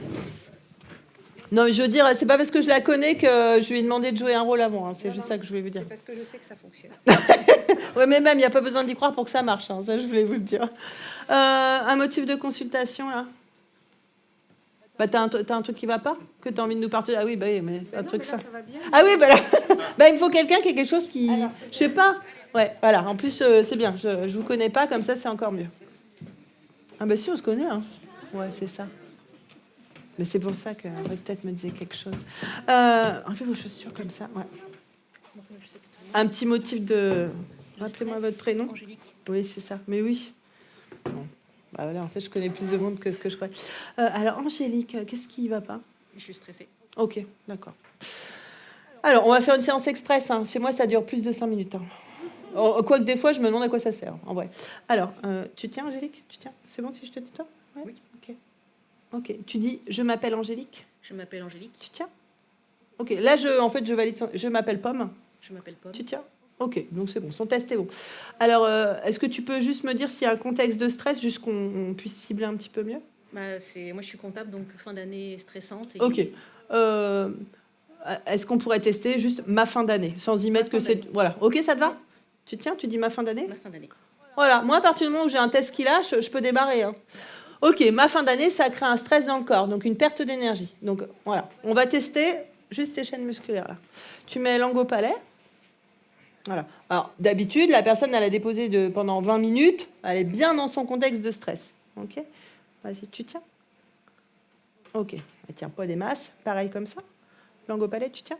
Speaker 2: Non, mais je veux dire, c'est pas parce que je la connais que je lui ai demandé de jouer un rôle avant. Hein. C'est juste ça que je voulais vous dire.
Speaker 3: C'est parce que je sais que ça fonctionne.
Speaker 2: Ouais, mais même, il n'y a pas besoin d'y croire pour que ça marche. Hein. Ça, je voulais vous le dire. Un motif de consultation, là? Bah, t'as un truc qui va pas? Que t'as envie de nous partager? Ah oui, bah oui, mais
Speaker 3: Bah
Speaker 2: un
Speaker 3: non,
Speaker 2: truc
Speaker 3: mais là,
Speaker 2: ça.
Speaker 3: ça va bien.
Speaker 2: Ah oui, bah là, bah, il me faut quelqu'un qui ait quelque chose qui...
Speaker 3: Alors,
Speaker 2: je sais pas. Ouais, voilà. En plus, c'est bien. Je vous connais pas, comme ça, c'est encore mieux. Ah bah si, on se connaît. Hein. Ouais, c'est ça. Mais c'est pour ça que votre tête me disait quelque chose. Enlevez vos chaussures comme ça. Ouais. Un petit motif de... Rappelez-moi votre prénom.
Speaker 3: Angélique.
Speaker 2: Oui, c'est ça. Mais oui. Bon. Bah voilà, en fait, je connais plus de monde que ce que je croyais. Alors, Angélique, qu'est-ce qui va pas?
Speaker 3: Je suis stressée.
Speaker 2: Ok, d'accord. Alors, on va faire une séance express. Hein. Chez moi, ça dure plus de 5 minutes. Hein. Quoique des fois, je me demande à quoi ça sert, en vrai. Alors, tu tiens, Angélique? Tu tiens? C'est bon si je te tutoie? Ouais.
Speaker 3: Oui.
Speaker 2: Ok. Ok. Tu dis, je m'appelle Angélique?
Speaker 3: Je m'appelle Angélique.
Speaker 2: Tu tiens? Ok. Là, je valide. Je m'appelle Pomme.
Speaker 3: Je m'appelle Pomme.
Speaker 2: Tu tiens? Ok, donc c'est bon, son test est bon. Alors, est-ce que tu peux juste me dire s'il y a un contexte de stress, juste qu'on puisse cibler un petit peu mieux?
Speaker 3: Bah, moi, je suis comptable, donc fin d'année stressante. Et...
Speaker 2: Ok. Est-ce qu'on pourrait tester juste ma fin d'année, sans y mettre que c'est... Voilà, ok, ça te va? Tu tiens, tu dis ma fin d'année?
Speaker 3: Ma fin d'année.
Speaker 2: Voilà, moi, à partir du moment où j'ai un test qui lâche, je peux démarrer. Hein. Ok, ma fin d'année, ça crée un stress dans le corps, donc une perte d'énergie. Donc, voilà, on va tester juste tes chaînes musculaires, là. Tu mets langue au palais. Voilà. Alors, d'habitude, la personne, elle a déposé pendant 20 minutes. Elle est bien dans son contexte de stress. OK? Vas-y, tu tiens? OK. Elle tient pas des masses. Pareil comme ça. Langue au palais, tu tiens?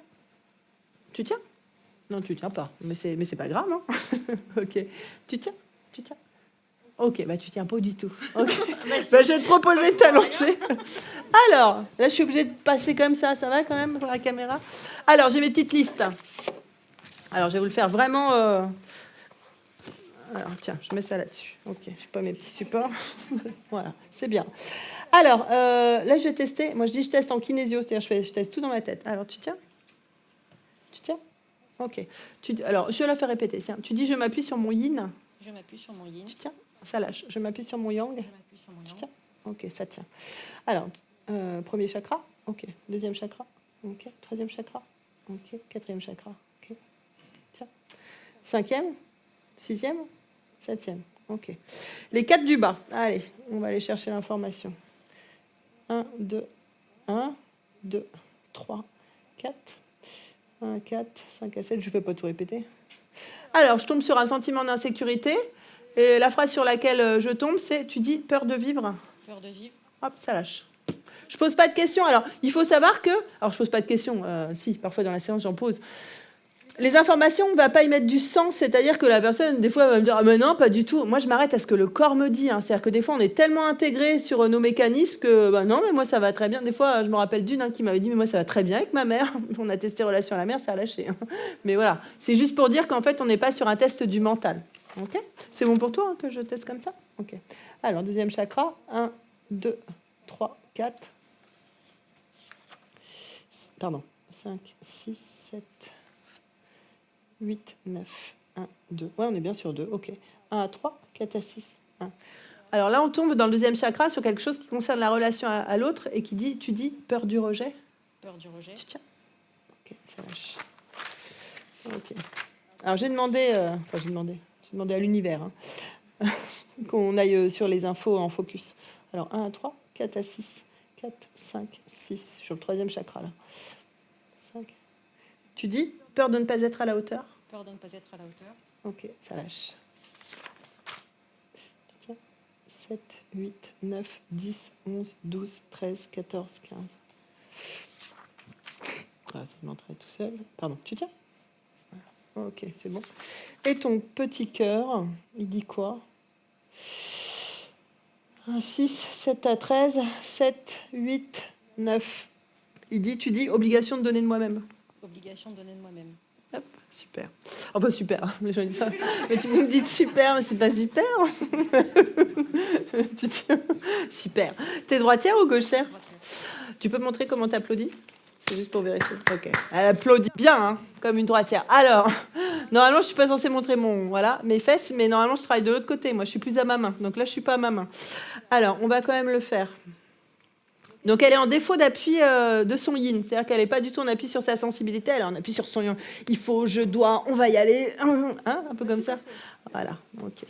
Speaker 2: Tu tiens? Non, tu tiens pas. Mais c'est pas grave, hein? OK. Tu tiens? Tu tiens? Ok, bah tu tiens pas du tout. Okay. Bah, je vais te proposer de t'allonger. Alors, là, je suis obligée de passer comme ça va quand même pour la caméra. Alors, j'ai mes petites listes. Alors, je vais vous le faire vraiment... Alors, tiens, je mets ça là-dessus. Ok, je n'ai pas mes petits supports. Voilà, c'est bien. Alors, là, je vais tester. Moi, je dis je teste en kinésio, c'est-à-dire je teste tout dans ma tête. Alors, tu tiens? Tu tiens? Ok. Alors, je vais la faire répéter. Tiens. Tu dis je m'appuie sur mon yin.
Speaker 3: Je m'appuie sur mon yin.
Speaker 2: Tu tiens? Ça lâche. Je m'appuie sur mon yang.
Speaker 3: Je m'appuie sur mon yang.
Speaker 2: Tu tiens? Ok, ça tient. Alors, premier chakra. Ok. Deuxième chakra. Ok. Troisième chakra. Ok. Quatrième chakra. Ok. Tiens. Cinquième. Sixième. Septième. Ok. Les 4 du bas. Allez, on va aller chercher l'information. 1, 2, 1, 2, 3, 4. 1, 4, 5 à 7. Je ne vais pas tout répéter. Alors, je tombe sur un sentiment d'insécurité. Et la phrase sur laquelle je tombe, c'est, tu dis, peur de vivre.
Speaker 3: Peur de vivre.
Speaker 2: Hop, ça lâche. Je pose pas de questions. Alors, il faut savoir que... Alors, je pose pas de questions. Si, parfois dans la séance, j'en pose. Les informations, on ne va pas y mettre du sens. C'est-à-dire que la personne, des fois, va me dire « Ah, mais non, pas du tout. » Moi, je m'arrête à ce que le corps me dit. Hein. C'est-à-dire que des fois, on est tellement intégré sur nos mécanismes que bah, non, mais moi, ça va très bien. Des fois, je me rappelle d'une qui m'avait dit « Mais moi, ça va très bien avec ma mère. » On a testé relation à la mère, ça a lâché. Hein. Mais voilà, c'est juste pour dire qu'en fait, on n'est pas sur un test du mental. Ok ? C'est bon pour toi hein, que je teste comme ça ? Ok. Alors, deuxième chakra. 1, 2, 3, 4. Pardon. 5, 6, 7... 8, 9, 1, 2. Ouais, on est bien sur 2. Ok. 1 à 3, 4 à 6, 1. Alors là, on tombe dans le deuxième chakra sur quelque chose qui concerne la relation à l'autre et qui dit, tu dis, peur du rejet.
Speaker 3: Peur du rejet.
Speaker 2: Tu tiens. Ok, ça lâche. Ok. Alors j'ai demandé à l'univers hein, qu'on aille sur les infos en focus. Alors 1 à 3, 4 à 6, 4, 5, 6, sur le troisième chakra là. 5. Tu dis, peur de ne pas être à la hauteur.
Speaker 3: Peur de ne pas être à la hauteur.
Speaker 2: Ok, ça lâche. 7, 8, 9, 10, 11, 12, 13, 14, 15. Ah, ça m'entrait tout seul. Pardon, tu tiens ? Voilà. Ok, c'est bon. Et ton petit cœur, il dit quoi ? 1, 6, 7 à 13, 7, 8, 9. Tu dis obligation de donner de moi-même.
Speaker 3: Obligation de donner de moi-même.
Speaker 2: Hop, super. Enfin, super. Hein. Les gens disent ça. Mais tu me dis super, mais c'est pas super. Super. T'es droitière ou gauchère ? Tu peux me montrer comment t'applaudis ? C'est juste pour vérifier. Ok. Elle applaudit bien, hein, comme une droitière. Alors, normalement, je suis pas censée montrer mes fesses, mais normalement, je travaille de l'autre côté. Moi, je suis plus à ma main. Donc là, je suis pas à ma main. Alors, on va quand même le faire. Donc, elle est en défaut d'appui de son yin. C'est-à-dire qu'elle n'est pas du tout en appui sur sa sensibilité. Elle est en appui sur son yang. Il faut, je dois, on va y aller. Hein, un peu comme ça. Voilà. OK.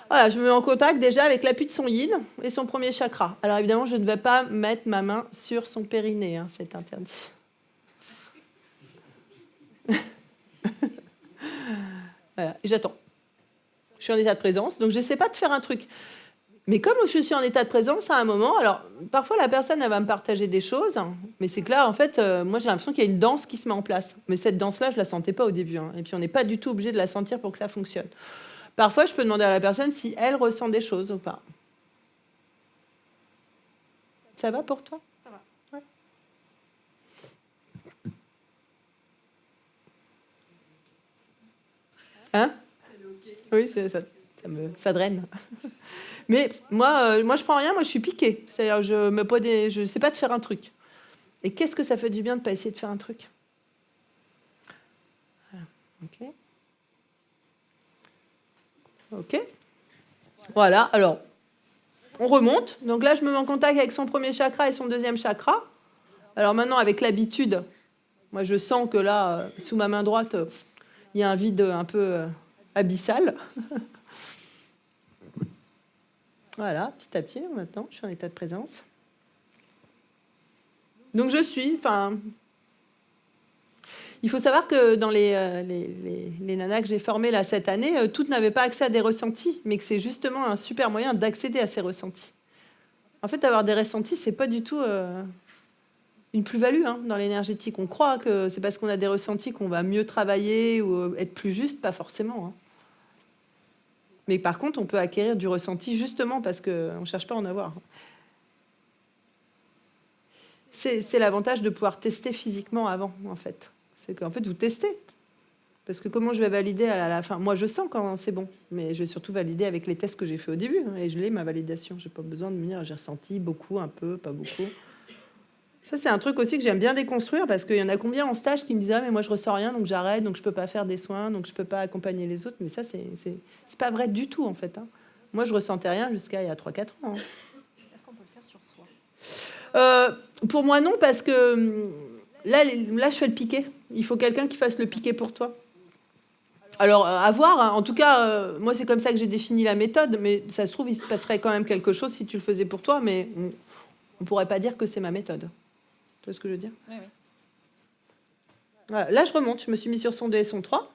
Speaker 2: Voilà, je me mets en contact déjà avec l'appui de son yin et son premier chakra. Alors, évidemment, je ne vais pas mettre ma main sur son périnée. Hein, c'est interdit. Voilà. Et j'attends. Je suis en état de présence. Donc, je n'essaie pas de faire un truc. Mais comme je suis en état de présence à un moment, alors parfois la personne elle va me partager des choses, mais c'est que là en fait, moi j'ai l'impression qu'il y a une danse qui se met en place. Mais cette danse-là, je la sentais pas au début, hein. Et puis on n'est pas du tout obligé de la sentir pour que ça fonctionne. Parfois, je peux demander à la personne si elle ressent des choses ou pas. Ça va pour toi ?
Speaker 3: Ça va.
Speaker 2: Ouais. Hein ? Oui, ça draine. Mais moi, je prends rien, moi je suis piquée. C'est-à-dire, je ne sais pas de faire un truc. Et qu'est-ce que ça fait du bien de ne pas essayer de faire un truc ? Ok. Ok. Voilà, alors, on remonte. Donc là, je me mets en contact avec son premier chakra et son deuxième chakra. Alors maintenant, avec l'habitude, moi je sens que là, sous ma main droite, il y a un vide un peu abyssal. Voilà, petit à petit, maintenant, je suis en état de présence. Donc, il faut savoir que dans les nanas que j'ai formées là, cette année, toutes n'avaient pas accès à des ressentis, mais que c'est justement un super moyen d'accéder à ces ressentis. En fait, avoir des ressentis, c'est pas du tout une plus-value hein, dans l'énergétique. On croit que c'est parce qu'on a des ressentis qu'on va mieux travailler ou être plus juste, pas forcément. Hein. Mais par contre, on peut acquérir du ressenti justement parce qu'on ne cherche pas à en avoir. C'est l'avantage de pouvoir tester physiquement avant, en fait. C'est qu'en fait, vous testez. Parce que comment je vais valider à la fin? Moi, je sens quand c'est bon, mais je vais surtout valider avec les tests que j'ai fait au début. Et je l'ai, ma validation. Je n'ai pas besoin de me dire j'ai ressenti beaucoup, un peu, pas beaucoup. Ça, c'est un truc aussi que j'aime bien déconstruire parce qu'il y en a combien en stage qui me disent ah, mais moi, je ressens rien, donc j'arrête, donc je ne peux pas faire des soins, donc je ne peux pas accompagner les autres. Mais ça, c'est pas vrai du tout, en fait. Hein. Moi, je ressentais rien jusqu'à il y a 3-4 ans. Hein.
Speaker 3: Est-ce qu'on peut le faire sur soi?
Speaker 2: Pour moi, non, parce que là, je fais le piqué. Il faut quelqu'un qui fasse le piqué pour toi. Alors, à voir. Hein. En tout cas, moi, c'est comme ça que j'ai défini la méthode. Mais ça se trouve, il se passerait quand même quelque chose si tu le faisais pour toi. Mais on ne pourrait pas dire que c'est ma méthode. Tu vois ce que je veux dire?
Speaker 3: Oui, oui.
Speaker 2: Voilà. Là, je remonte. Je me suis mis sur son 2 et son 3.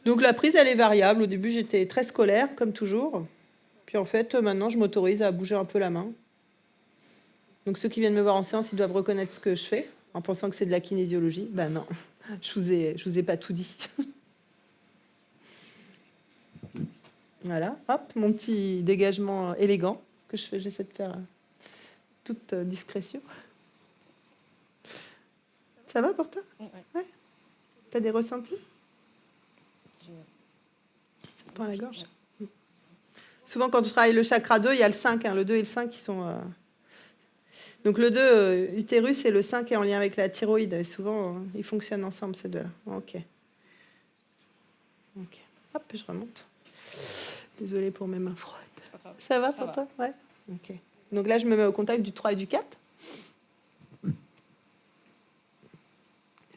Speaker 2: Donc, la prise, elle est variable. Au début, j'étais très scolaire, comme toujours. Puis, en fait, maintenant, je m'autorise à bouger un peu la main. Donc, ceux qui viennent me voir en séance, ils doivent reconnaître ce que je fais. En pensant que c'est de la kinésiologie. Ben non, je vous ai pas tout dit. Voilà, hop, mon petit dégagement élégant que j'essaie de faire toute discrétion. Ça va pour toi? Ouais. T'as des ressentis? Ça prend à la gorge. Souvent, quand tu travailles le chakra 2, il y a le 5. Hein, le 2 et le 5 qui sont... Donc le 2, utérus, et le 5 est en lien avec la thyroïde. Et souvent, ils fonctionnent ensemble, ces deux-là. Ok. Hop, je remonte. Désolée pour mes mains froides. Ça va pour toi? Ouais. Ok. Donc là, je me mets au contact du 3 et du 4.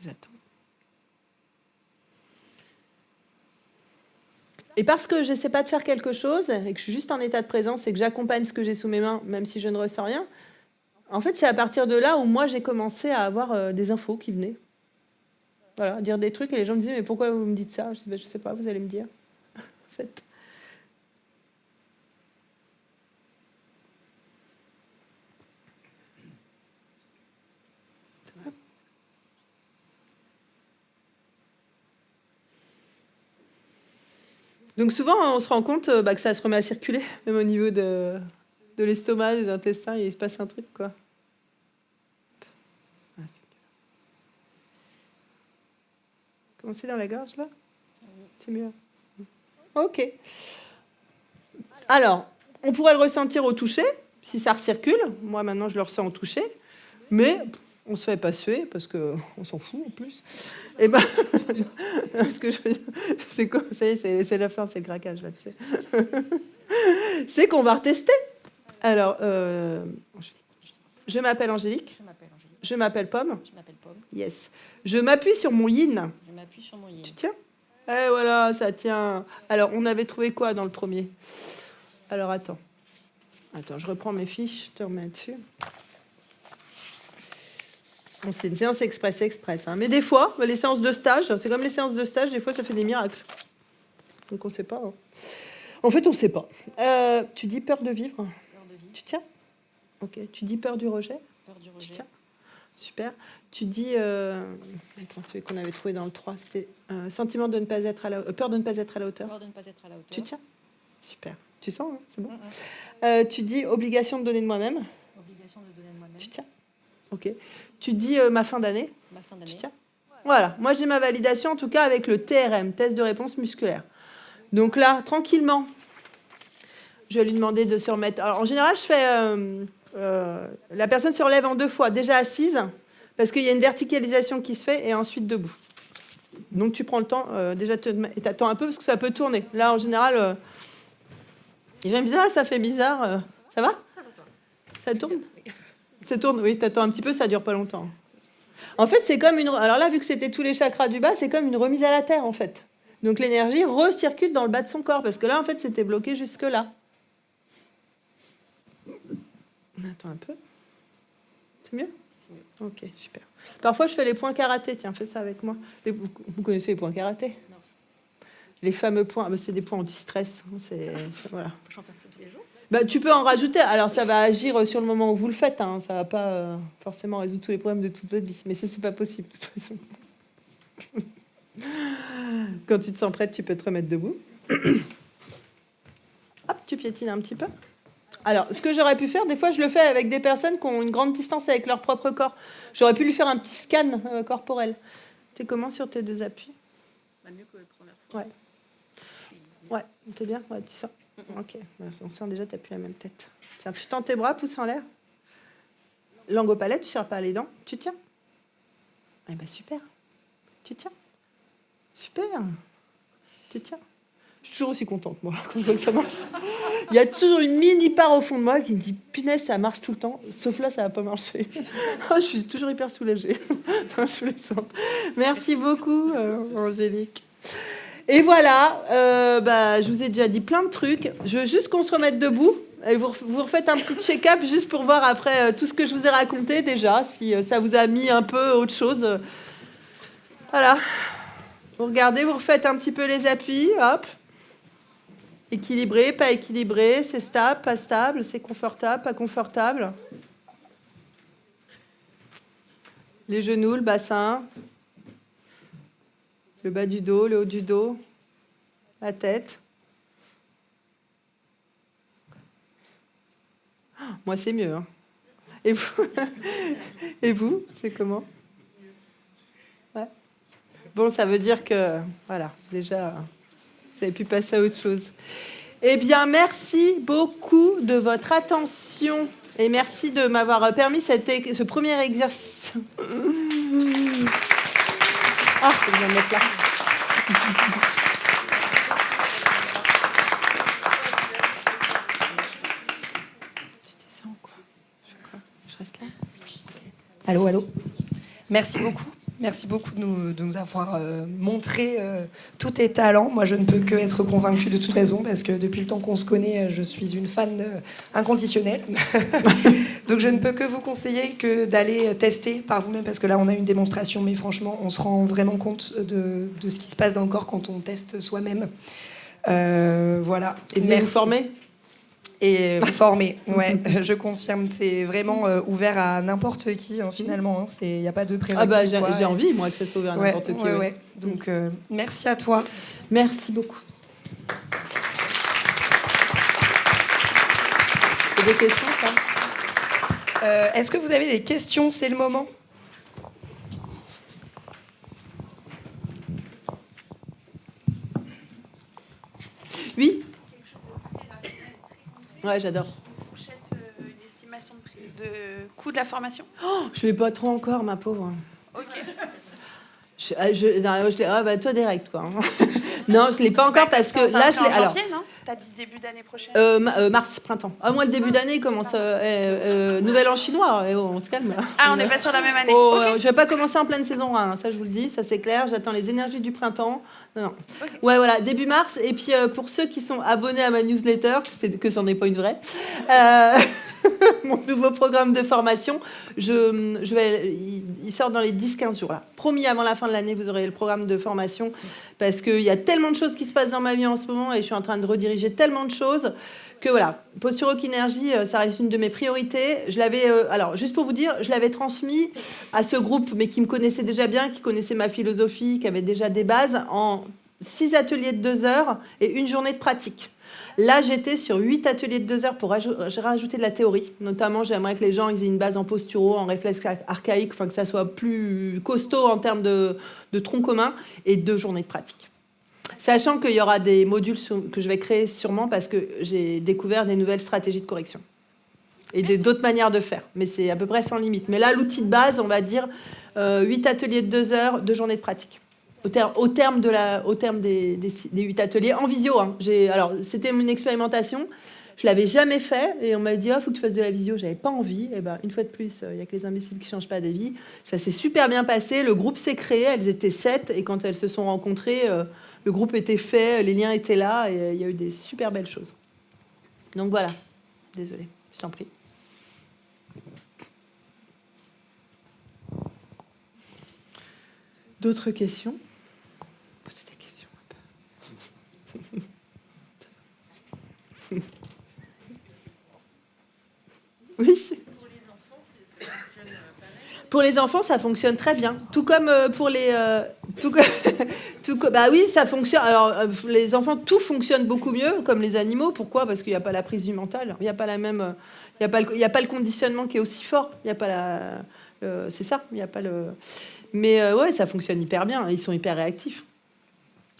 Speaker 2: J'attends. Et parce que je ne sais pas de faire quelque chose, et que je suis juste en état de présence, et que j'accompagne ce que j'ai sous mes mains, même si je ne ressens rien, en fait, c'est à partir de là où moi, j'ai commencé à avoir des infos qui venaient. Voilà, dire des trucs, et les gens me disaient, mais pourquoi vous me dites ça? Je dis, je ne sais pas, vous allez me dire. En fait. Ça va? Donc souvent, on se rend compte que ça se remet à circuler, même au niveau de l'estomac, des intestins, il se passe un truc, quoi. Comment c'est dans la gorge, là? C'est mieux. Ok. Alors, on pourrait le ressentir au toucher, si ça recircule. Moi, maintenant, je le ressens au toucher. Mais on ne se fait pas suer, parce qu'on s'en fout, en plus. Et ben, parce que c'est quoi? Ça y est, c'est la fin, c'est le craquage, là, tu sais. C'est qu'on va retester. Alors, je m'appelle Angélique. Je m'appelle Pomme.
Speaker 3: Je m'appelle Pomme.
Speaker 2: Yes. Je m'appuie sur mon yin.
Speaker 3: Je m'appuie sur mon yin.
Speaker 2: Tu tiens? Eh voilà, ça tient. Alors, on avait trouvé quoi dans le premier? Alors, attends. Attends, je reprends mes fiches, je te remets dessus. Bon, c'est une séance express. Hein. Mais des fois, les séances de stage, c'est comme les séances de stage, des fois, ça fait des miracles. Donc, on ne sait pas. Hein. En fait, on ne sait pas. Tu dis peur de vivre?
Speaker 3: Peur de vivre.
Speaker 2: Tu tiens? Ok. Tu dis peur du rejet?
Speaker 3: Peur du rejet.
Speaker 2: Tu tiens? Super. Tu dis... Attends, celui qu'on avait trouvé dans le 3, c'était sentiment de ne pas être à la... peur de ne pas être à la hauteur.
Speaker 3: Peur de ne pas être à la hauteur.
Speaker 2: Tu tiens? Super. Tu sens, hein, c'est bon. Tu dis obligation de donner de moi-même.
Speaker 3: Obligation de donner de moi-même.
Speaker 2: Tu tiens? Ok. Tu dis ma fin d'année.
Speaker 3: Ma fin d'année.
Speaker 2: Tu tiens? Voilà. Moi, j'ai ma validation, en tout cas, avec le TRM, test de réponse musculaire. Donc là, tranquillement, je vais lui demander de se remettre. Alors, en général, je fais... la personne se relève en 2 fois, déjà assise, parce qu'il y a une verticalisation qui se fait, et ensuite debout. Donc, tu prends le temps, déjà, et tu attends un peu, parce que ça peut tourner. Là, en général... les gens me disent, ah, ça fait bizarre. Ça va? Ça tourne? Ça tourne, oui, t'attends un petit peu, ça dure pas longtemps. En fait, c'est comme une... Alors là, vu que c'était tous les chakras du bas, c'est comme une remise à la terre, en fait. Donc l'énergie recircule dans le bas de son corps, parce que là, en fait, c'était bloqué jusque-là. Attends un peu. C'est mieux?
Speaker 3: C'est mieux.
Speaker 2: Ok, super. Parfois, je fais les points karaté. Tiens, fais ça avec moi. Vous connaissez les points karaté?
Speaker 3: Non.
Speaker 2: Les fameux points, c'est des points anti-stress. Voilà.
Speaker 3: Faut que j'en fasse ça tous les jours.
Speaker 2: Bah, tu peux en rajouter. Alors, ça va agir sur le moment où vous le faites. Hein. Ça va pas forcément résoudre tous les problèmes de toute votre vie. Mais ça, c'est pas possible, de toute façon. Quand tu te sens prête, tu peux te remettre debout. Hop, tu piétines un petit peu. Alors, ce que j'aurais pu faire, des fois, je le fais avec des personnes qui ont une grande distance avec leur propre corps. J'aurais pu lui faire un petit scan corporel. T'es comment sur tes 2 appuis?
Speaker 3: Mieux que la première fois.
Speaker 2: Ouais. Ouais, t'es bien? Ouais, tu sens. Ok, on sent déjà, t'as plus la même tête. Tiens, tu tends tes bras, pouce en l'air. Langue au palais, tu serres pas les dents. Tu tiens. Eh ben super. Tu tiens. Super. Tu tiens. Je suis toujours aussi contente, moi, quand je vois que ça marche. Il y a toujours une mini part au fond de moi qui me dit « Punaise, ça marche tout le temps. » Sauf là, ça va pas marcher. Je suis toujours hyper soulagée. Non, je vous laisse. Merci beaucoup, Angélique. Et voilà, je vous ai déjà dit plein de trucs. Je veux juste qu'on se remette debout. Et vous refaites un petit check-up juste pour voir après tout ce que je vous ai raconté déjà, si ça vous a mis un peu autre chose. Voilà. Vous regardez, vous refaites un petit peu les appuis. Hop. Équilibré, pas équilibré, c'est stable, pas stable, c'est confortable, pas confortable. Les genoux, le bassin, le bas du dos, le haut du dos, la tête. Moi, c'est mieux. Hein. Et vous, et vous, c'est comment? Ouais. Bon, ça veut dire que, voilà, déjà, vous avez pu passer à autre chose. Eh bien, merci beaucoup de votre attention et merci de m'avoir permis ce premier exercice. Ah, je vais me mettre là. Je reste là.
Speaker 1: Allô, allô. Merci beaucoup. Merci beaucoup de nous avoir montré tous tes talents. Moi, je ne peux que être convaincue de toute façon parce que depuis le temps qu'on se connaît, je suis une fan inconditionnelle. Donc, je ne peux que vous conseiller que d'aller tester par vous-même parce que là, on a une démonstration, mais franchement, on se rend vraiment compte de ce qui se passe dans le corps quand on teste soi-même. Voilà.
Speaker 2: Et merci. Vous former
Speaker 1: et vous former, ouais, je confirme. C'est vraiment ouvert à n'importe qui, hein, finalement. Il n'y a pas de prérequis.
Speaker 2: Ah bah, j'ai envie, moi, que ça soit ouvert à n'importe qui.
Speaker 1: Ouais. Donc, merci à toi.
Speaker 2: Merci beaucoup. Et des questions, ça
Speaker 1: Est-ce que vous avez des questions? C'est le moment.
Speaker 2: Oui. Ouais, j'adore.
Speaker 4: Une fourchette, une estimation de prix, de coût de la formation?
Speaker 2: Je ne l'ai pas trop encore, ma pauvre.
Speaker 4: Ok.
Speaker 2: Toi direct, quoi. Non, je ne l'ai pas encore parce que là, je l'ai.
Speaker 4: En janvier, non? T'as dit début d'année prochaine.
Speaker 2: Mars, printemps. Moi, le début d'année commence. Nouvel an chinois. On se calme.
Speaker 4: Ah, on n'est pas sur la même année.
Speaker 2: Je ne vais pas commencer en pleine saison 1, ça je vous le dis, ça c'est clair. J'attends les énergies du printemps. Non. Okay. Ouais, voilà, début mars. Et puis pour ceux qui sont abonnés à ma newsletter, que c'en est pas une vraie, mon nouveau programme de formation, il sort dans les 10-15 jours. Là. Promis, avant la fin de l'année, vous aurez le programme de formation parce qu'il y a tellement de choses qui se passent dans ma vie en ce moment et je suis en train de rediriger tellement de choses que voilà, Posture Rock Énergie, ça reste une de mes priorités. Je l'avais, alors juste pour vous dire, je l'avais transmis à ce groupe, mais qui me connaissait déjà bien, qui connaissait ma philosophie, qui avait déjà des bases, en 6 ateliers de 2 heures et une journée de pratique. Là, j'étais sur 8 ateliers de 2 heures pour rajouter de la théorie. Notamment, j'aimerais que les gens ils aient une base en posturo, en réflexe archaïque, enfin que ça soit plus costaud en termes de tronc commun, et 2 journées de pratique. Sachant qu'il y aura des modules que je vais créer sûrement parce que j'ai découvert des nouvelles stratégies de correction et d'autres manières de faire. Mais c'est à peu près sans limite. Mais là, l'outil de base, on va dire 8 ateliers de 2 heures, 2 journées de pratique. Au terme des 8 ateliers, en visio. Hein. Alors, c'était une expérimentation. Je ne l'avais jamais fait. Et on m'a dit, il faut que tu fasses de la visio. Je n'avais pas envie. Et une fois de plus, il n'y a que les imbéciles qui ne changent pas d'avis. Ça s'est super bien passé. Le groupe s'est créé. Elles étaient 7. Et quand elles se sont rencontrées, le groupe était fait. Les liens étaient là. Et il y a eu des super belles choses. Donc voilà. Désolée. Je t'en prie. D'autres questions? Posez des questions un peu. Oui. Pour les enfants, ça fonctionne très bien. Tout comme pour les Bah oui, ça fonctionne. Alors, les enfants, tout fonctionne beaucoup mieux, comme les animaux. Pourquoi ? Parce qu'il n'y a pas la prise du mental. Il n'y a pas la même... Il n'y a pas le conditionnement qui est aussi fort. Il n'y a pas c'est ça. Il n'y a pas le... Mais ouais, ça fonctionne hyper bien. Ils sont hyper réactifs.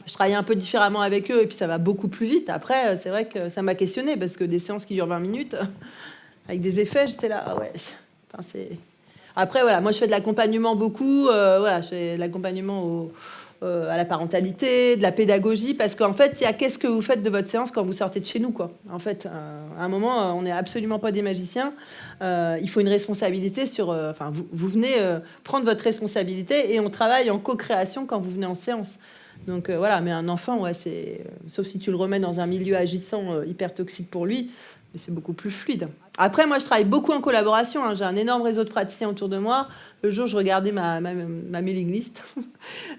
Speaker 2: Je travaille un peu différemment avec eux et puis ça va beaucoup plus vite. Après, c'est vrai que ça m'a questionné parce que des séances qui durent 20 minutes, avec des effets, j'étais là, ah ouais. Enfin, Après, voilà, moi je fais de l'accompagnement beaucoup. Voilà, je fais de l'accompagnement à la parentalité, de la pédagogie, parce qu'en fait, il y a qu'est-ce que vous faites de votre séance quand vous sortez de chez nous, quoi. En fait, à un moment, on n'est absolument pas des magiciens. Il faut une responsabilité sur... Enfin, vous venez prendre votre responsabilité et on travaille en co-création quand vous venez en séance. Donc voilà, mais un enfant, ouais, sauf si tu le remets dans un milieu agissant hyper toxique pour lui, mais c'est beaucoup plus fluide. Après, moi, je travaille beaucoup en collaboration. Hein. J'ai un énorme réseau de praticiens autour de moi. Le jour, je regardais ma mailing list.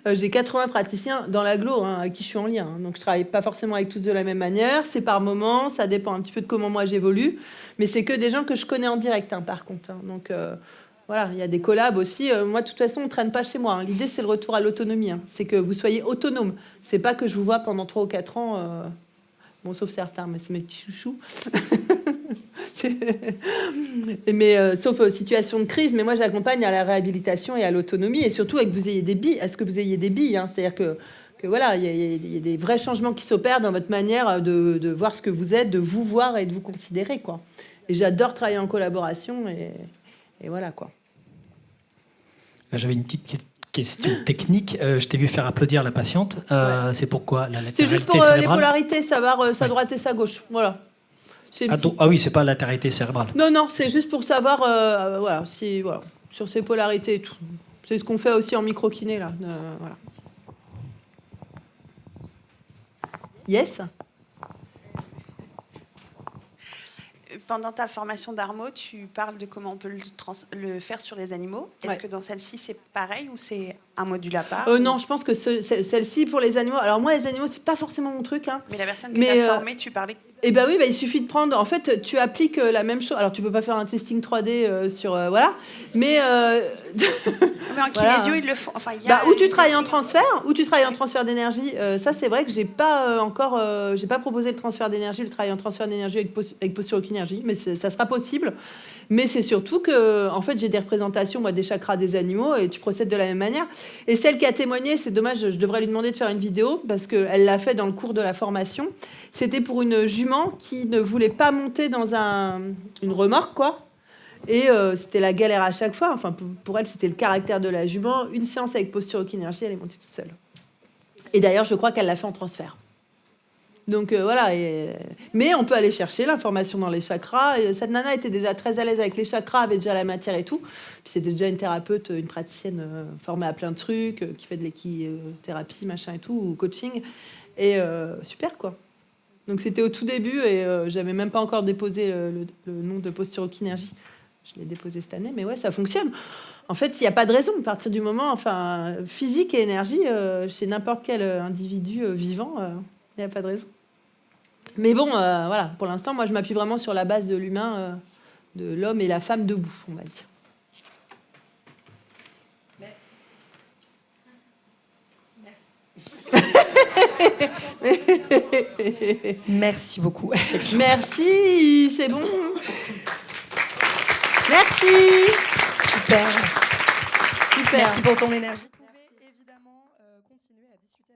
Speaker 2: J'ai 80 praticiens dans l'agglo avec qui je suis en lien. Hein. Donc, je travaille pas forcément avec tous de la même manière. C'est par moment. Ça dépend un petit peu de comment moi j'évolue. Mais c'est que des gens que je connais en direct, par contre. Hein. Donc... Voilà, il y a des collabs aussi. Moi, de toute façon, on ne traîne pas chez moi. Hein. L'idée, c'est le retour à l'autonomie. Hein. C'est que vous soyez autonome. C'est pas que je vous vois pendant 3 ou 4 ans. Bon, sauf certains, mais c'est mes petits chouchous. Mais sauf situation de crise. Mais moi, j'accompagne à la réhabilitation et à l'autonomie. Et surtout, à ce que vous ayez des billes. Hein. C'est-à-dire que voilà, il y a des vrais changements qui s'opèrent dans votre manière de voir ce que vous êtes, de vous voir et de vous considérer, quoi. Et j'adore travailler en collaboration. Et voilà, quoi.
Speaker 5: J'avais une petite question technique. Je t'ai vu faire applaudir la patiente.
Speaker 2: Ouais.
Speaker 5: C'est pourquoi la latéralité
Speaker 2: C'est juste pour
Speaker 5: cérébrale.
Speaker 2: les polarités, savoir sa droite et sa gauche. Voilà.
Speaker 5: Oui, c'est pas la latéralité cérébrale.
Speaker 2: Non, c'est juste pour savoir voilà, sur ces polarités et tout. C'est ce qu'on fait aussi en micro-kiné, là. Voilà. Yes.
Speaker 3: Pendant ta formation d'Armo, tu parles de comment on peut le faire sur les animaux. Est-ce que dans celle-ci, c'est pareil ou c'est un module à part
Speaker 2: Non, je pense que celle-ci, pour les animaux... Alors moi, les animaux, c'est pas forcément mon truc. Hein.
Speaker 3: Mais la personne que tu as formée, tu parlais...
Speaker 2: Eh bien oui, il suffit de prendre... En fait, tu appliques la même chose. Alors, tu peux pas faire un testing 3D sur... voilà. Mais...
Speaker 3: Mais en kinésio, ils le font... Enfin,
Speaker 2: ou tu travailles en transfert d'énergie. Ça, c'est vrai que j'ai pas encore... j'ai pas proposé le transfert d'énergie, le travail en transfert d'énergie avec posture-kinénergie, mais ça sera possible. Mais c'est surtout que, en fait, j'ai des représentations, moi, des chakras des animaux et tu procèdes de la même manière. Et celle qui a témoigné, c'est dommage, je devrais lui demander de faire une vidéo parce qu'elle l'a fait dans le cours de la formation. C'était pour une jument qui ne voulait pas monter dans une remorque, quoi. Et c'était la galère à chaque fois. Enfin, pour elle, c'était le caractère de la jument. Une séance avec posture-kinénergie, elle est montée toute seule. Et d'ailleurs, je crois qu'elle l'a fait en transfert. Donc voilà, mais on peut aller chercher l'information dans les chakras. Et cette nana était déjà très à l'aise avec les chakras, avait déjà la matière et tout. Puis c'était déjà une thérapeute, une praticienne formée à plein de trucs, qui fait de l'équithérapie, machin et tout, ou coaching. Et super, quoi. Donc c'était au tout début et j'avais même pas encore déposé le nom de posture-kinénergie. Je l'ai déposé cette année, mais ouais, ça fonctionne. En fait, il n'y a pas de raison. À partir du moment, enfin, physique et énergie, chez n'importe quel individu vivant, il n'y a pas de raison. Mais bon, voilà, pour l'instant, moi, je m'appuie vraiment sur la base de l'humain, de l'homme et la femme debout, on va dire.
Speaker 1: Merci. Merci beaucoup.
Speaker 2: Merci, c'est bon. Merci.
Speaker 1: Super.
Speaker 2: Super.
Speaker 1: Merci pour ton énergie.